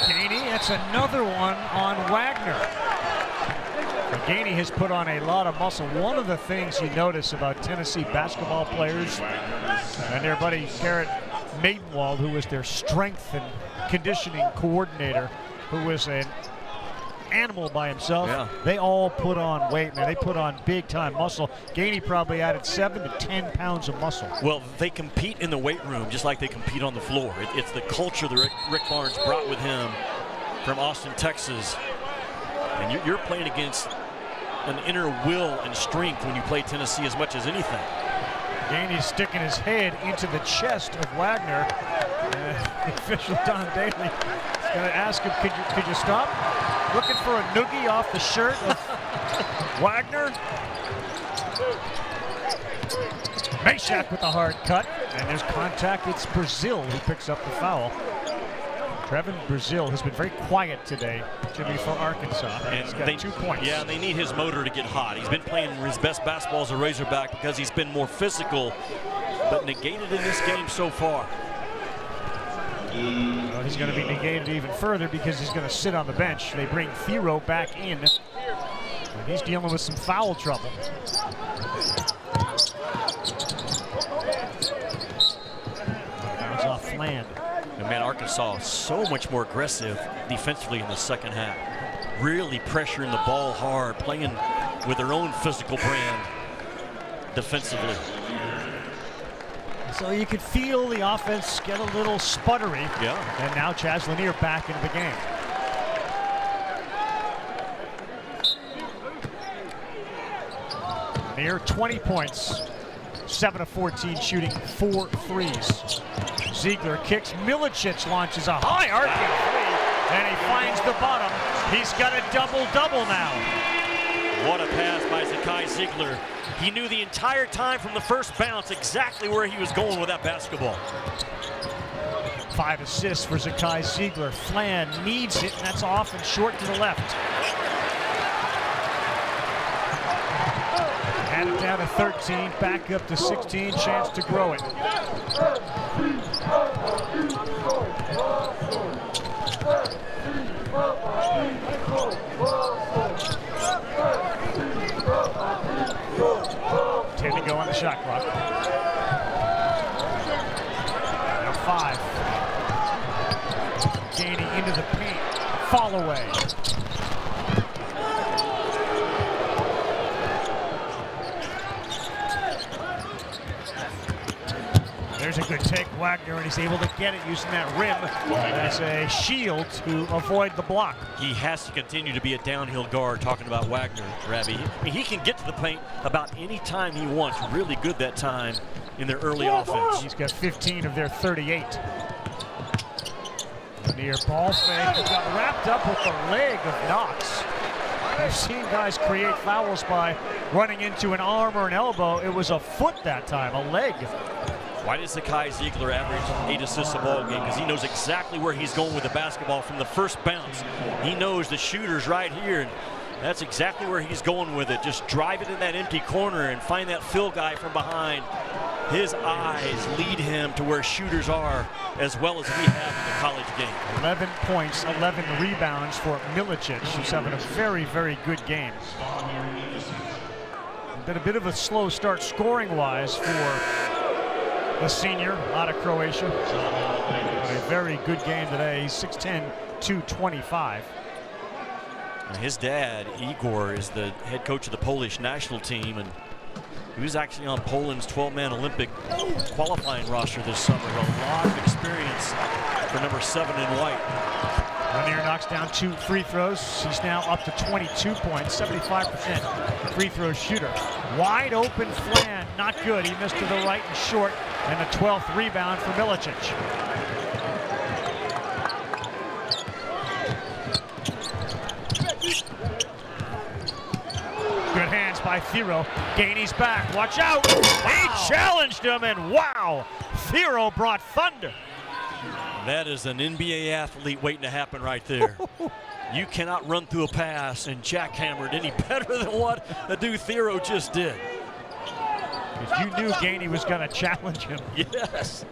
Gainey, that's another one on Wagner. Gainey has put on a lot of muscle. One of the things you notice about Tennessee basketball players and their buddy Garrett Maidenwald, who was their strength and conditioning coordinator, who was an animal by himself, they all put on weight, man. They put on big-time muscle. Gainey probably added 7 to 10 pounds of muscle. Well, they compete in the weight room just like they compete on the floor. It's the culture that Rick Barnes brought with him from Austin, Texas. And you're playing against an inner will and strength when you play Tennessee as much as anything. Gainey's sticking his head into the chest of Wagner. The official Don Daly is going to ask him, could you stop? Looking for a noogie off the shirt of Wagner. Mashack with the hard cut, and there's contact. It's Brazil who picks up the foul. Trevin Brazil has been very quiet today, Jimmy, for Arkansas. And he's got 2 points. Yeah, they need his motor to get hot. He's been playing his best basketball as a Razorback because he's been more physical, but negated in this game so far. Well, he's going to be negated even further because he's going to sit on the bench. They bring Firo back in, and he's dealing with some foul trouble. Bounce off Fland. And man, Arkansas so much more aggressive defensively in the second half. Really pressuring the ball hard, playing with their own physical brand defensively. So you could feel the offense get a little sputtery. Yeah. And now Chaz Lanier back into the game. Near 20 points, 7 of 14 shooting 4 threes. Ziegler kicks, Milicic launches a high arcing three, and he finds the bottom. He's got a double-double now. What a pass by Zakai Ziegler. He knew the entire time from the first bounce exactly where he was going with that basketball. 5 assists for Zakai Ziegler. Flan needs it, and that's off and short to the left. Had it down to 13, back up to 16, chance to grow it. Ten to go on the shot clock. Now 5. Gaining into the paint. Fall away. There's a good take, Wagner, and he's able to get it using that rim as a shield to avoid the block. He has to continue to be a downhill guard, talking about Wagner, Rabbi. I mean, he can get to the paint about any time he wants. Really good that time in their early offense. He's got 15 of their 38. Near ball fake, he got wrapped up with the leg of Knox. We've seen guys create fouls by running into an arm or an elbow. It was a foot that time, a leg. Why does Zakai Ziegler average 8 assists a ball game? Because he knows exactly where he's going with the basketball from the first bounce. He knows the shooter's right here, and that's exactly where he's going with it. Just drive it in that empty corner and find that fill guy from behind. His eyes lead him to where shooters are, as well as we have in the college game. 11 points, 11 rebounds for Milicic, who's having a very, very good game. Been a bit of a slow start scoring-wise for the senior out of Croatia. A very good game today. He's 6'10", 225. His dad, Igor, is the head coach of the Polish national team, and he was actually on Poland's 12-man Olympic qualifying roster this summer. A lot of experience for number 7 in white. Lanier knocks down 2 free throws. He's now up to 22 points, 75% free throw shooter. Wide open Flan, not good. He missed to the right and short, and the 12th rebound for Milicic. Good hands by Thero. Gainey's back. Watch out. Wow. He challenged him, and wow, Thero brought thunder. That is an NBA athlete waiting to happen right there. You cannot run through a pass and jackhammer it any better than what the dude Thero just did. You knew Gainey was going to challenge him. Yes.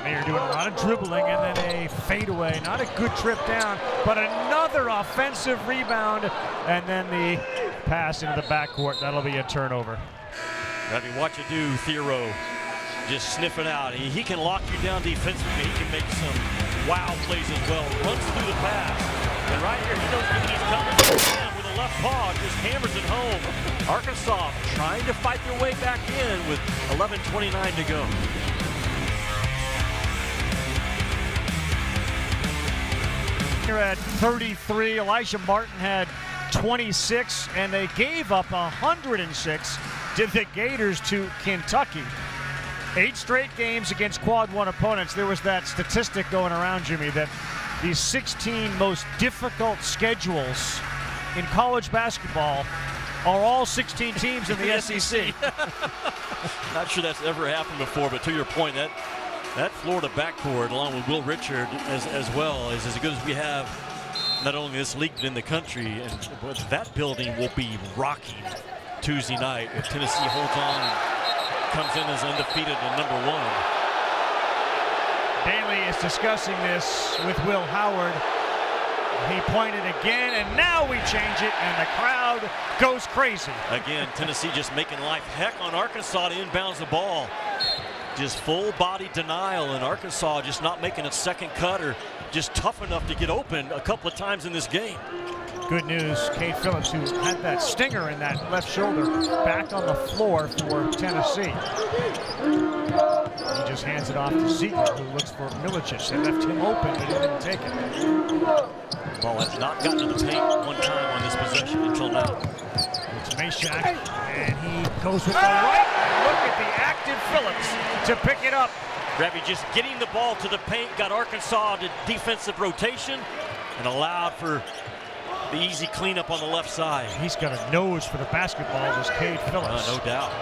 They're doing a lot of dribbling and then a fadeaway. Not a good trip down, but another offensive rebound. And then the pass into the backcourt. That'll be a turnover. I mean, watch it do, Thero. Just sniffing out. He can lock you down defensively. He can make some wow plays as well. Runs through the pass. And right here, he knows when he's coming with a left paw, just hammers it home. Arkansas trying to fight their way back in with 11:29 to go. Here at 33, Elijah Martin had 26, and they gave up 106 to the Gators to Kentucky. 8 straight games against Quad 1 opponents. There was that statistic going around, Jimmy, that these 16 most difficult schedules in college basketball are all 16 teams in the SEC. Not sure that's ever happened before, but to your point, that Florida backcourt, along with Will Richard as well, is as good as we have not only in this league but in the country. And that building will be rocking Tuesday night if Tennessee holds on and comes in as undefeated at number 1. Bailey is discussing this with Will Howard. He pointed again, and now we change it, and the crowd goes crazy. Again, Tennessee just making life heck on Arkansas to inbounds the ball. Just full body denial, and Arkansas just not making a second cut or just tough enough to get open a couple of times in this game. Good news, Kate Phillips, who had that stinger in that left shoulder, back on the floor for Tennessee. He just hands it off to Ziegler, who looks for Milicic. They left him open, but he didn't take it. Ball has not gotten to the paint one time on this possession until now. It's Mashack, and he goes with the right. And look at the active Phillips to pick it up. Ravi just getting the ball to the paint, got Arkansas to defensive rotation, and allowed for the easy cleanup on the left side. He's got a nose for the basketball, was Cade Phillips. No doubt.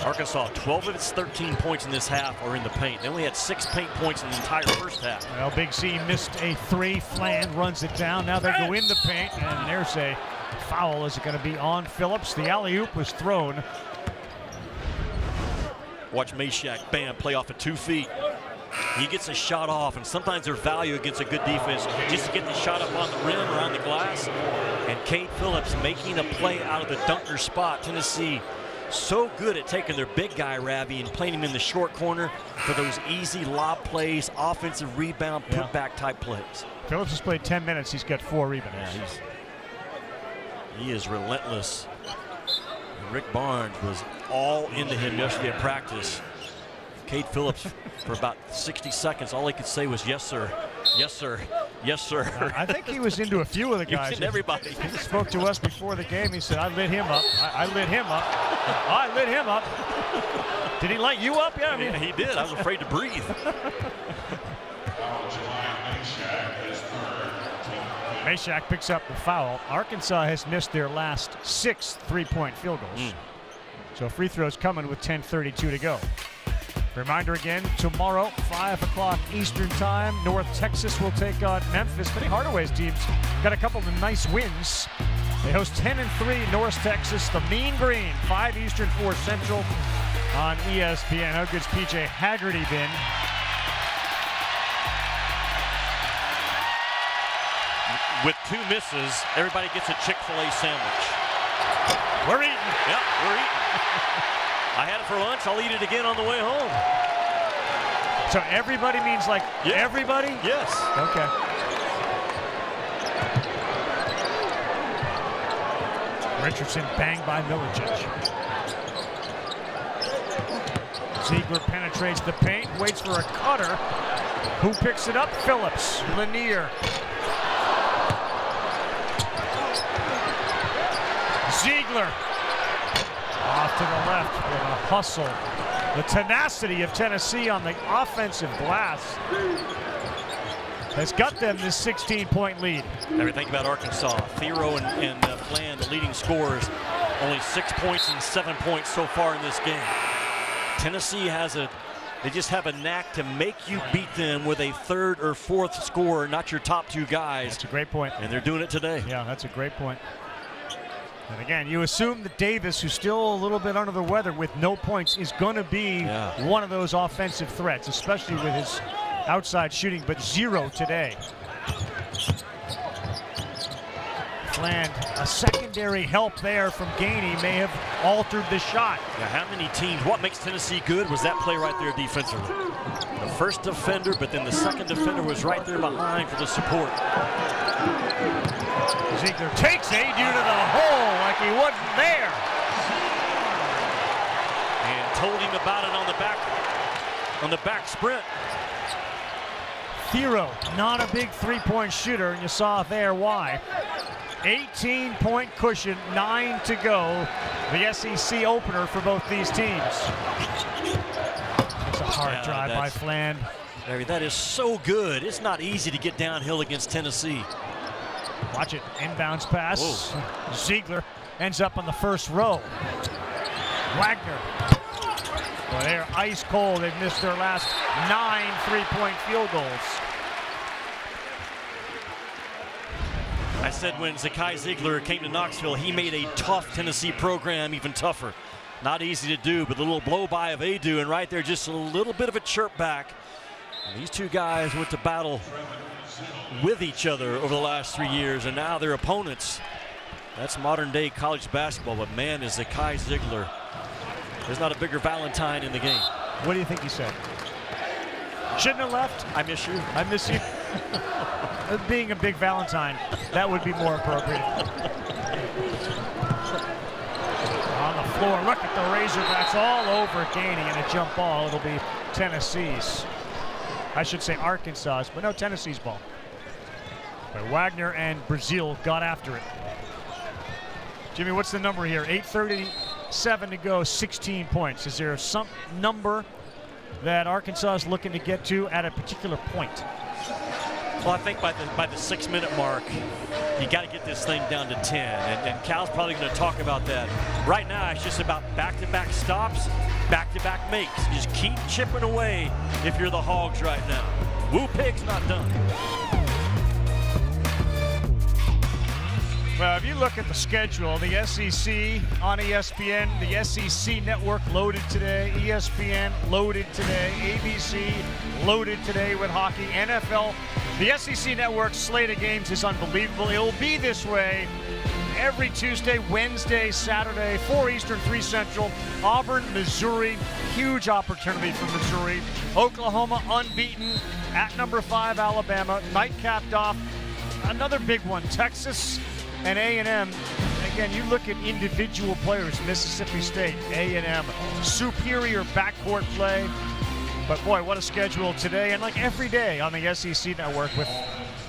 Arkansas, 12 of its 13 points in this half are in the paint. They only had 6 paint points in the entire first half. Well, Big C missed a 3. Fland runs it down. Now they go in the paint, and there's a foul. Is it going to be on Phillips? The alley-oop was thrown. Watch Mashack, bam, play off of 2 feet. He gets a shot off, and sometimes there's value against a good defense just to get the shot up on the rim or on the glass. And Cade Phillips making a play out of the dunker spot. Tennessee so good at taking their big guy, Ravi, and playing him in the short corner for those easy lob plays, offensive rebound, putback type plays. Phillips has played 10 minutes. He's got 4 rebounds. Yeah, he is relentless. Rick Barnes was all into him yesterday at practice. Cade Phillips, for about 60 seconds, all he could say was, yes, sir, yes, sir, yes, sir. I think he was into a few of the guys. He was into everybody. He spoke to us before the game. He said, I lit him up. I lit him up. I lit him up. Did he light you up? Yeah, I mean. He did. I was afraid to breathe. Mashack picks up the foul. Arkansas has missed their last 6 3-point field goals. So free throws coming with 10:32 to go. Reminder again, tomorrow, 5 o'clock Eastern time, North Texas will take on Memphis. Benny Hardaway's team's got a couple of nice wins. They host 10-3 North Texas, the Mean Green, 5 Eastern, 4 Central on ESPN. How good's PJ Haggerty been? With 2 misses, everybody gets a Chick-fil-A sandwich. We're eating. Yep, we're eating. I had it for lunch. I'll eat it again on the way home. So everybody means like everybody? Yes. Okay. Richardson banged by Milicic. Ziegler penetrates the paint, waits for a cutter. Who picks it up? Phillips. Lanier. Ziegler off to the left with a hustle. The tenacity of Tennessee on the offensive glass has got them this 16-point lead. Never think about Arkansas. Thiero and Fland, the leading scorers, only 6 points and 7 points so far in this game. Tennessee they just have a knack to make you beat them with a 3rd or 4th scorer, not your top 2 guys. That's a great point. And they're doing it today. Yeah, that's a great point. And again, you assume that Davis, who's still a little bit under the weather with no points, is going to be one of those offensive threats, especially with his outside shooting, but 0 today. Fland, a secondary help there from Gainey may have altered the shot. Yeah, how many teams, what makes Tennessee good was that play right there defensively. The first defender, but then the second defender was right there behind for the support. Ziegler takes Adu to the hole like he wasn't there. And told him about it on the back sprint. Thiero, not a big 3-point shooter, and you saw there why. 18-point cushion, 9 to go. The SEC opener for both these teams. It's a hard drive by Fland. That is so good. It's not easy to get downhill against Tennessee. Watch it, inbounds pass. Whoa. Ziegler ends up on the first row. Wagner. Well, they're ice cold. They've missed their last 9 3-point field goals. I said when Zakai Ziegler came to Knoxville, he made a tough Tennessee program even tougher. Not easy to do, but a little blow by of Adu, and right there just a little bit of a chirp back. And these 2 guys went to battle with each other over the last 3 years, and now they're opponents. That's modern day college basketball, but man, is Zakai Ziegler. There's not a bigger Valentine in the game. What do you think he said? Shouldn't have left. I miss you. I miss you. Being a big Valentine, that would be more appropriate. On the floor. Look at the Razorbacks all over Gainey, and a jump ball. It'll be Tennessee's. I should say Arkansas's, but no, Tennessee's ball. But Wagner and Brazil got after it. Jimmy, what's the number here? 8:37 to go, 16 points. Is there some number that Arkansas is looking to get to at a particular point? Well, I think by the 6-minute mark, you got to get this thing down to 10, and Cal's probably going to talk about that. Right now, it's just about back-to-back stops, back-to-back makes. Just keep chipping away if you're the Hogs right now. Woo Pig's not done. Well, if you look at the schedule, the SEC on ESPN, the SEC network loaded today, ESPN loaded today, ABC loaded today with hockey, NFL. The SEC network slate of games is unbelievable. It will be this way every Tuesday, Wednesday, Saturday, 4 Eastern, 3 Central. Auburn, Missouri, huge opportunity for Missouri. Oklahoma unbeaten at number 5, Alabama. Night capped off. Another big one, Texas and A&M. Again, you look at individual players, Mississippi State, A&M, superior backcourt play. But boy, what a schedule today, and like every day on the SEC network with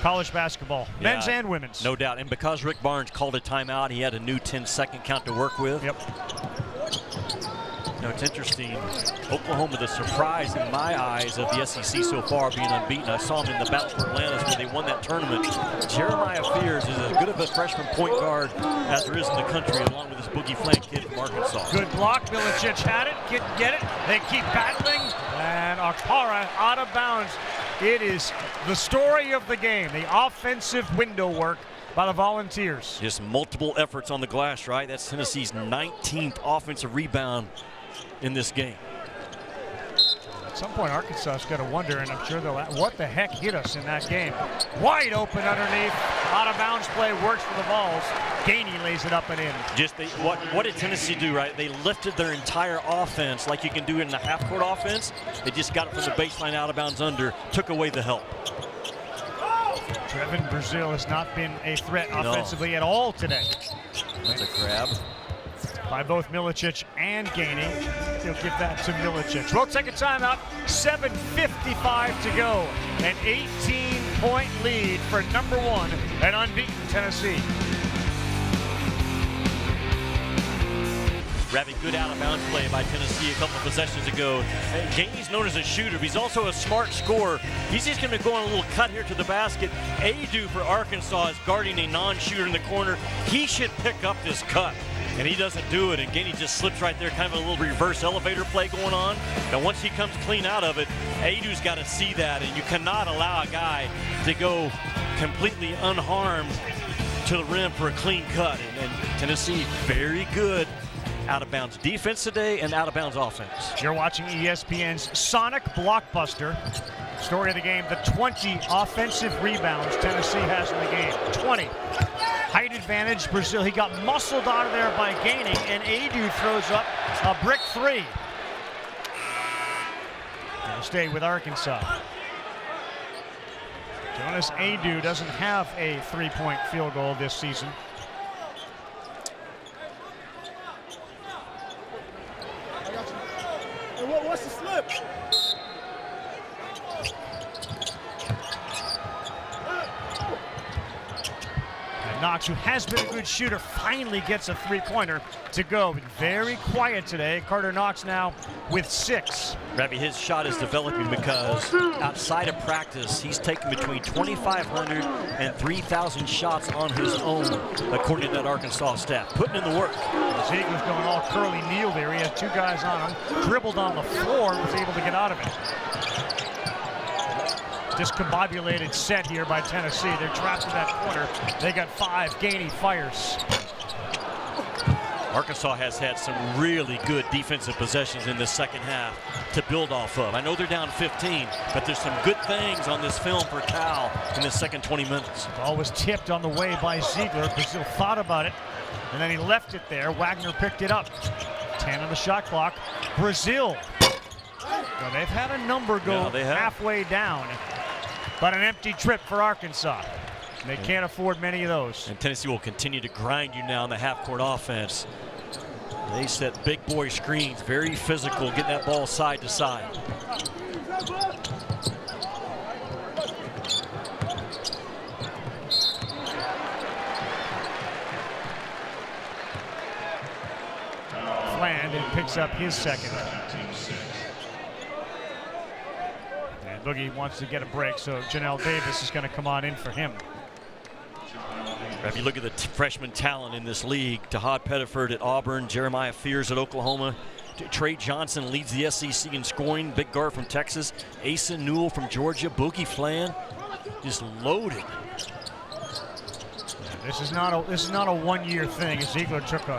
college basketball, men's and women's. No doubt, and because Rick Barnes called a timeout, he had a new 10-second count to work with. Yep. You know, it's interesting. Oklahoma, the surprise in my eyes of the SEC so far, being unbeaten. I saw them in the Battle for Atlantis where they won that tournament. Jeremiah Fears is as good of a freshman point guard as there is in the country, along with this Boogie Flank kid from Arkansas. Good block. Milicic had it. Get it. They keep battling. And Okpara out of bounds. It is the story of the game. The offensive window work by the Volunteers. Just multiple efforts on the glass, right? That's Tennessee's 19th offensive rebound in this game. At some point, Arkansas's got to wonder, and I'm sure they'll, what the heck hit us in that game? Wide open underneath, out of bounds play works for the Vols. Gainey lays it up and in. Just what did Tennessee do, right? They lifted their entire offense like you can do in the half-court offense. They just got it from the baseline out of bounds under, took away the help. Trevin Brazil has not been a threat offensively at all today. That's a grab. By both Milicic and Gainey. He'll give that to Milicic. We'll take a timeout. 7:55 to go. An 18-point lead for number 1 and unbeaten Tennessee. Rabbit, good out-of-bounds play by Tennessee a couple of possessions ago. Gainey's known as a shooter, but he's also a smart scorer. He's just going to go on a little cut here to the basket. Adu for Arkansas is guarding a non-shooter in the corner. He should pick up this cut, and he doesn't do it. And Gainey just slips right there, kind of a little reverse elevator play going on. And once he comes clean out of it, Adu's got to see that, and you cannot allow a guy to go completely unharmed to the rim for a clean cut. And Tennessee, very good out-of-bounds defense today and out-of-bounds offense. You're watching ESPN's Sonic Blockbuster. Story of the game, the 20 offensive rebounds Tennessee has in the game. 20. Height advantage, Brazil. He got muscled out of there by Gainey, and Adu throws up a brick 3. He'll stay with Arkansas. Jonas Adu doesn't have a 3-point field goal this season. What's the slip? And Knox, who has been a good shooter, finally gets a 3-pointer to go. Been very quiet today. Carter Knox now with 6. Ravi, his shot is developing because outside of practice, he's taken between 2,500 and 3,000 shots on his own, according to that Arkansas staff. Putting in the work. Ziegler's going all curly kneel there. He has 2 guys on him. Dribbled on the floor and was able to get out of it. Discombobulated set here by Tennessee. They're trapped in that corner. They got 5. Gainey fires. Arkansas has had some really good defensive possessions in the second half to build off of. I know they're down 15, but there's some good things on this film for Cal in the second 20 minutes. Ball was tipped on the way by Ziegler. Brazil thought about it, and then he left it there. Wagner picked it up. 10 on the shot clock. Brazil. Well, they've had a number go halfway down, but an empty trip for Arkansas. They can't afford many of those. And Tennessee will continue to grind you now in the half-court offense. They set big boy screens, very physical, getting that ball side to side. Fland picks up his second. And Boogie wants to get a break, so Janelle Davis is going to come on in for him. If you look at the freshman talent in this league, Tahad Pettiford at Auburn, Jeremiah Fears at Oklahoma, Trey Johnson leads the SEC in scoring, big guard from Texas, Asa Newell from Georgia, Boogie Fland, just loaded. This is not a one-year thing. Ziegler took a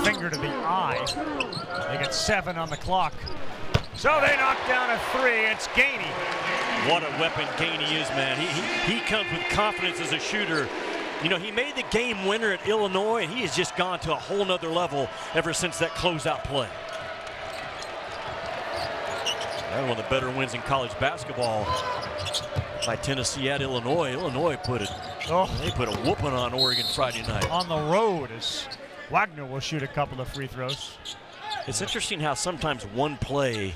finger to the eye. They get 7 on the clock. So they knock down a 3. It's Gainey. What a weapon Gainey is, man. He comes with confidence as a shooter. You know, he made the game winner at Illinois, and he has just gone to a whole nother level ever since that closeout play. That one of the better wins in college basketball by Tennessee at Illinois. Illinois they put a whooping on Oregon Friday night. On the road, as Wagner will shoot a couple of free throws. It's interesting how sometimes one play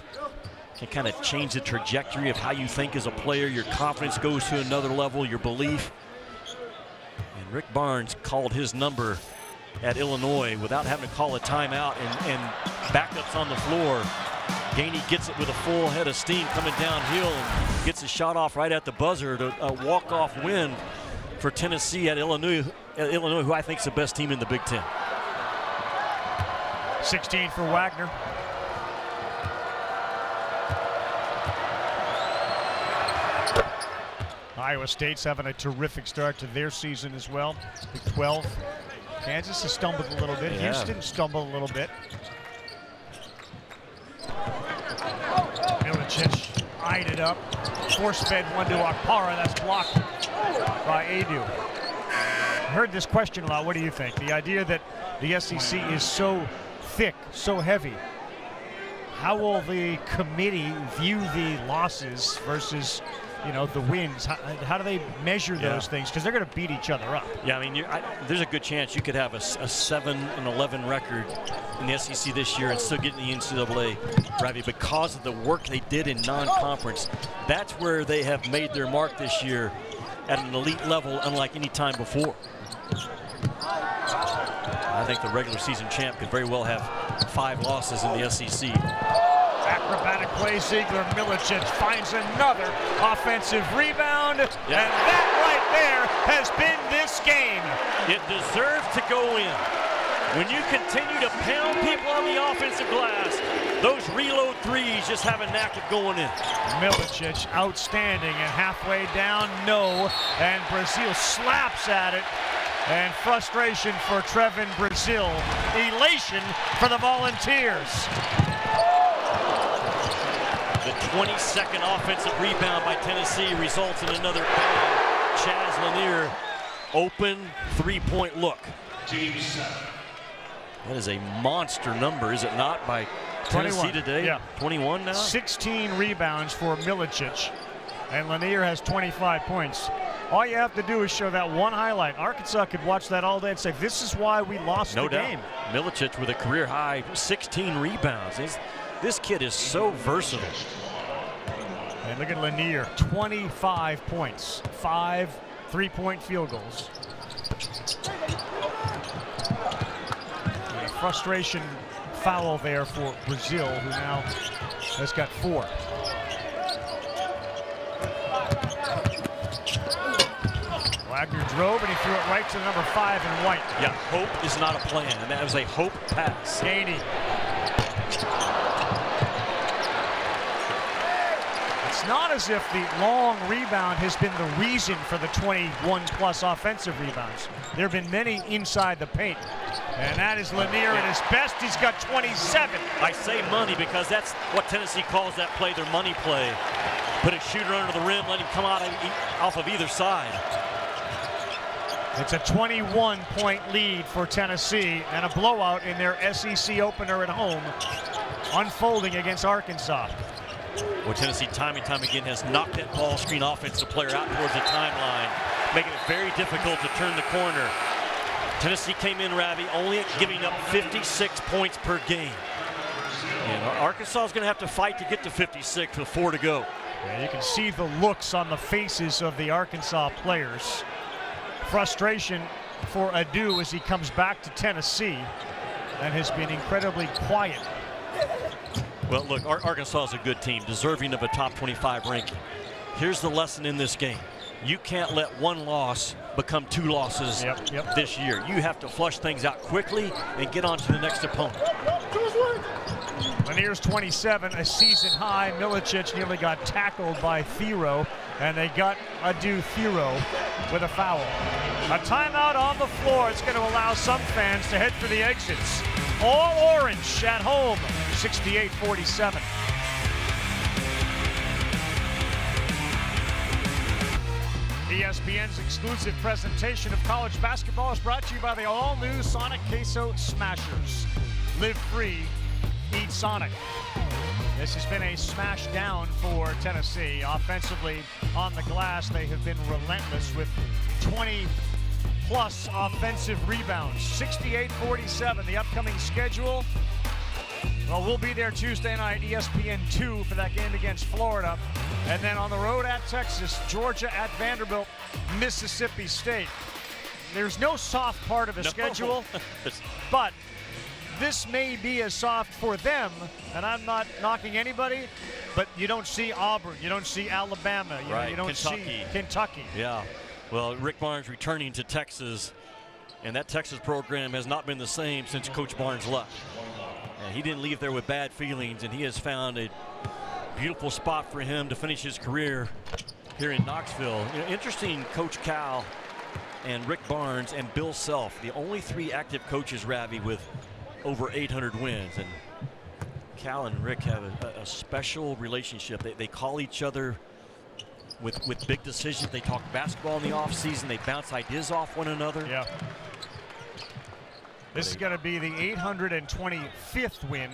can kind of change the trajectory of how you think as a player. Your confidence goes to another level, your belief. And Rick Barnes called his number at Illinois without having to call a timeout and backups on the floor. Gainey gets it with a full head of steam coming downhill and gets a shot off right at the buzzer to a walk-off win for Tennessee at Illinois, who I think is the best team in the Big Ten. 16 for Wagner. Iowa State's having a terrific start to their season as well. Big 12. Kansas has stumbled a little bit. Yeah. Houston stumbled a little bit. Milicic eyed it up. Force-fed one to Okpara. That's blocked by Adu. I heard this question a lot. What do you think? The idea that the SEC is so thick, so heavy. How will the committee view the losses versus, you know, the wins? How do they measure those things? Because they're going to beat each other up. Yeah, I mean, there's a good chance you could have a 7-11 record in the SEC this year and still get in the NCAA, Ravi, because of the work they did in non-conference. That's where they have made their mark this year at an elite level, unlike any time before. I think the regular season champ could very well have 5 losses in the SEC. Acrobatic play, Ziegler. Milicic finds another offensive rebound, and that right there has been this game. It deserves to go in. When you continue to pound people on the offensive glass, those reload threes just have a knack of going in. Milicic outstanding, and halfway down, no, and Brazil slaps at it. And frustration for Trevin Brazil. Elation for the Volunteers. The 22nd offensive rebound by Tennessee results in another bang. Chaz Lanier, open three-point look. That is a monster number, is it not, by Tennessee 21 today? Yeah. 21 now? 16 rebounds for Milicic. And Lanier has 25 points. All you have to do is show that one highlight. Arkansas could watch that all day and say, this is why we lost the game. No doubt. Milicic with a career high 16 rebounds. This kid is so versatile. And look at Lanier, 25 points, 5 3-point field goals. And a frustration foul there for Brazil, who now has got 4. Wagner drove, and he threw it right to number 5 in White. Yeah, hope is not a plan, and that was a hope pass. Gainey. It's not as if the long rebound has been the reason for the 21-plus offensive rebounds. There have been many inside the paint. And that is Lanier at his best. He's got 27. I say money because that's what Tennessee calls that play, their money play. Put a shooter under the rim, let him come out off of either side. It's a 21-point lead for Tennessee and a blowout in their SEC opener at home, unfolding against Arkansas. Well, Tennessee time and time again has knocked that ball screen offensive player out towards the timeline, making it very difficult to turn the corner. Tennessee came in, Ravi, only giving up 56 points per game. And Arkansas is going to have to fight to get to 56 with 4 to go. Yeah, you can see the looks on the faces of the Arkansas players. Frustration for Adu as he comes back to Tennessee and has been incredibly quiet. Well, look, Arkansas is a good team, deserving of a top 25 ranking. Here's the lesson in this game. You can't let one loss become 2 losses this year. You have to flush things out quickly and get on to the next opponent. Lanier's 27, a season high. Milicic nearly got tackled by Thero, and they got Adu Thero with a foul. A timeout on the floor. It's going to allow some fans to head for the exits. All orange at home, 68-47. ESPN's exclusive presentation of college basketball is brought to you by the all-new Sonic Queso Smashers. Live free, eat Sonic. This has been a smash down for Tennessee. Offensively, on the glass, they have been relentless with 20-plus offensive rebounds. 68-47, the upcoming schedule. Well, we'll be there Tuesday night, ESPN 2 for that game against Florida. And then on the road at Texas, Georgia at Vanderbilt, Mississippi State. There's no soft part of the schedule, but this may be as soft for them, and I'm not knocking anybody, but you don't see Auburn, you don't see Alabama, you don't see Kentucky. Yeah, well, Rick Barnes returning to Texas, and that Texas program has not been the same since Coach Barnes left. And he didn't leave there with bad feelings, and he has found a beautiful spot for him to finish his career here in Knoxville. You know, interesting, Coach Cal and Rick Barnes and Bill Self, the only 3 active coaches, Ravi, with over 800 wins. And Cal and Rick have a special relationship. They call each other with big decisions. They talk basketball in the offseason. They bounce ideas off one another. Yeah. This is going to be the 825th win,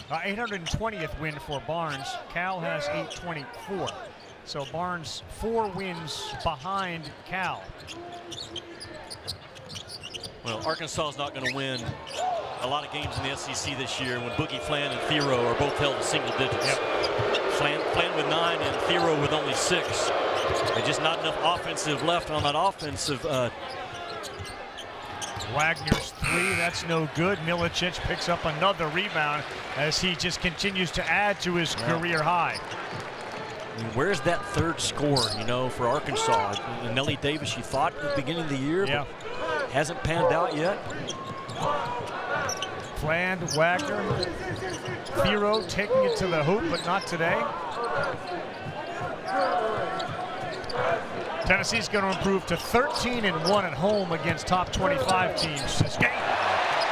820th win for Barnes. Cal has 824. So Barnes 4 wins behind Cal. Well, Arkansas is not going to win a lot of games in the SEC this year when Boogie Flan and Thero are both held to single digits. Yep. Flan with 9 and Thero with only 6. There's just not enough offensive left on that offensive. Wagner's 3, that's no good. Milicic picks up another rebound as he just continues to add to his career high. I mean, where's that 3rd score, you know, for Arkansas? Nelly Davis, you thought at the beginning of the year, but hasn't panned out yet. Flan, Wagner, Thero taking it to the hoop, but not today. Tennessee's going to improve to 13-1 at home against top 25 teams.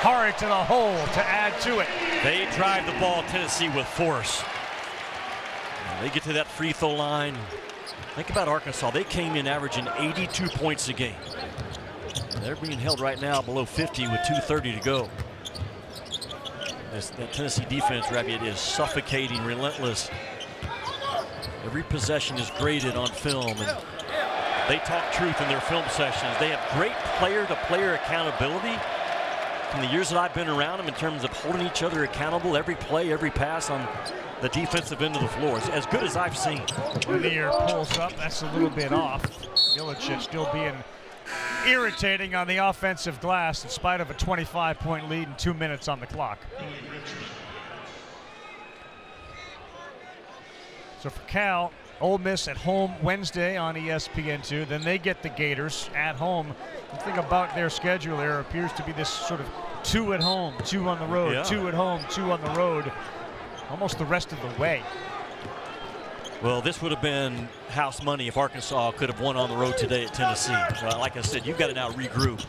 Hard to the hole to add to it. They drive the ball, Tennessee, with force. They get to that free throw line. Think about Arkansas. They came in averaging 82 points a game. They're being held right now below 50 with 2:30 to go. That Tennessee defense, Ravi, it is suffocating, relentless. Every possession is graded on film, and they talk truth in their film sessions. They have great player-to-player accountability from the years that I've been around them in terms of holding each other accountable every play, every pass on the defensive end of the floor. It's as good as I've seen. Lanier pulls up. That's a little bit off. Milicic still being irritating on the offensive glass in spite of a 25-point lead and 2 minutes on the clock. So for Cal, Ole Miss at home Wednesday on ESPN2. Then they get the Gators at home. The thing about their schedule, there appears to be this sort of 2 at home, 2 on the road, 2 at home, 2 on the road, almost the rest of the way. Well, this would have been house money if Arkansas could have won on the road today at Tennessee. Like I said, you've got to now regroup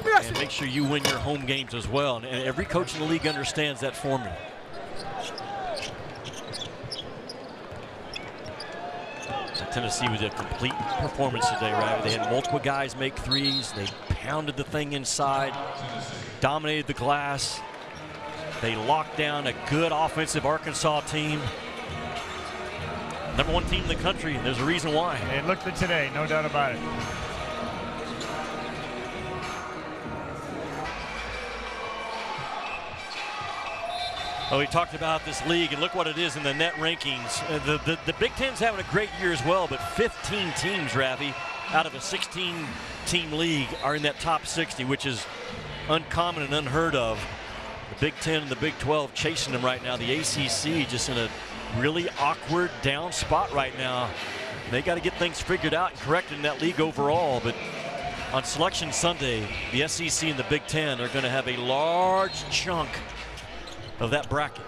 and make sure you win your home games as well. And every coach in the league understands that formula. Tennessee was a complete performance today, right? They had multiple guys make threes. They pounded the thing inside, dominated the glass. They locked down a good offensive Arkansas team. Number 1 team in the country, and there's a reason why. They looked at today, no doubt about it. Oh, we talked about this league, and look what it is in the net rankings. The Big Ten's having a great year as well, but 15 teams, Ravi, out of a 16-team league are in that top 60, which is uncommon and unheard of. The Big Ten and the Big 12 chasing them right now. The ACC just in a really awkward down spot right now. They got to get things figured out and corrected in that league overall, but on Selection Sunday, the SEC and the Big Ten are going to have a large chunk of that bracket.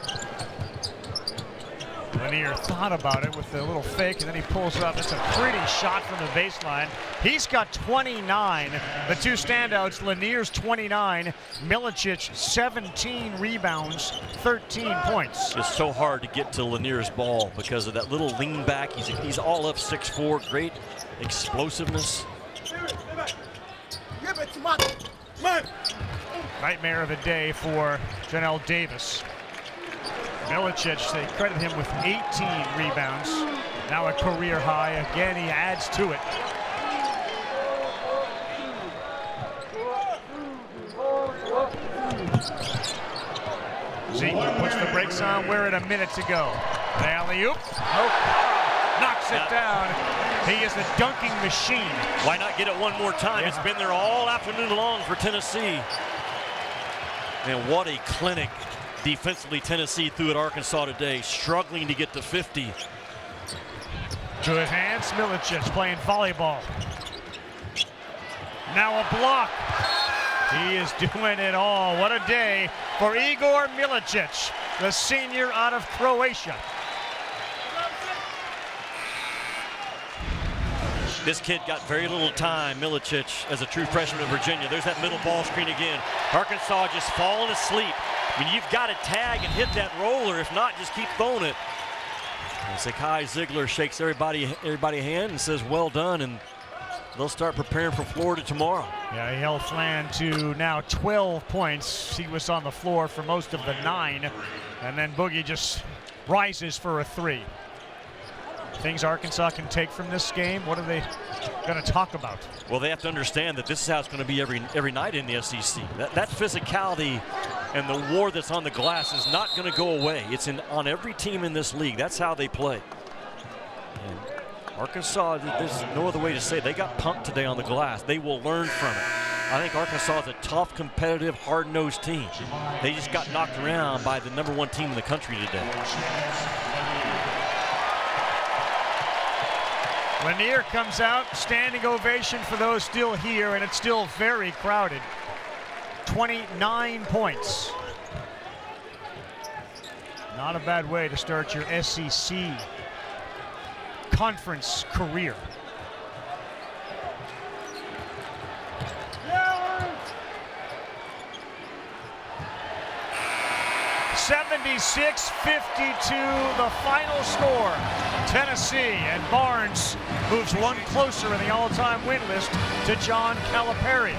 Lanier thought about it with the little fake, and then he pulls it up. It's a pretty shot from the baseline. He's got 29. The two standouts, Lanier's 29, Milicic 17 rebounds, 13 points. It's so hard to get to Lanier's ball because of that little lean back. He's all up 6'4", great explosiveness. Nightmare of a day for Janelle Davis. Milicic, they credit him with 18 rebounds. Now a career high. Again, he adds to it. Ziegler puts the brakes on. We're at a minute to go. The alley-oop. Oh, knocks it down. He is a dunking machine. Why not get it one more time? Yeah. It's been there all afternoon long for Tennessee. And what a clinic defensively Tennessee threw at Arkansas today, struggling to get to 50. Good hands, Milicic playing volleyball. Now a block. He is doing it all. What a day for Igor Milicic, the senior out of Croatia. This kid got very little time, Milicic, as a true freshman at Virginia. There's that middle ball screen again. Arkansas just falling asleep. I mean, you've got to tag and hit that roller. If not, just keep throwing it. And Zakai Ziegler shakes everybody hand and says, well done, and they'll start preparing for Florida tomorrow. Yeah, he held Flan to now 12 points. He was on the floor for most of the 9, and then Boogie just rises for a 3. Things Arkansas can take from this game, what are they going to talk about? Well, they have to understand that this is how it's going to be every night in the SEC. That physicality and the war that's on the glass is not going to go away. It's on every team in this league. That's how they play. And Arkansas, there's no other way to say it. They got pumped today on the glass. They will learn from it. I think Arkansas is a tough, competitive, hard-nosed team. They just got knocked around by the #1 team in the country today. Lanier comes out, standing ovation for those still here, and it's still very crowded. 29 points. Not a bad way to start your SEC conference career. (76-52) the final score. Tennessee, and Barnes moves one closer in the all-time win list to John Calipari.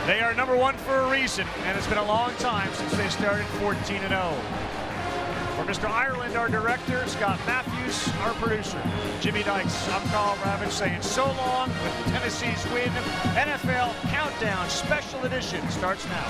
They are #1 for a reason, and it's been a long time since they started 14-0. For Mr. Ireland, our director, Scott Matthews, our producer, Jimmy Dykes, I'm Carl Ravitch saying so long with Tennessee's win. NFL Countdown Special Edition starts now.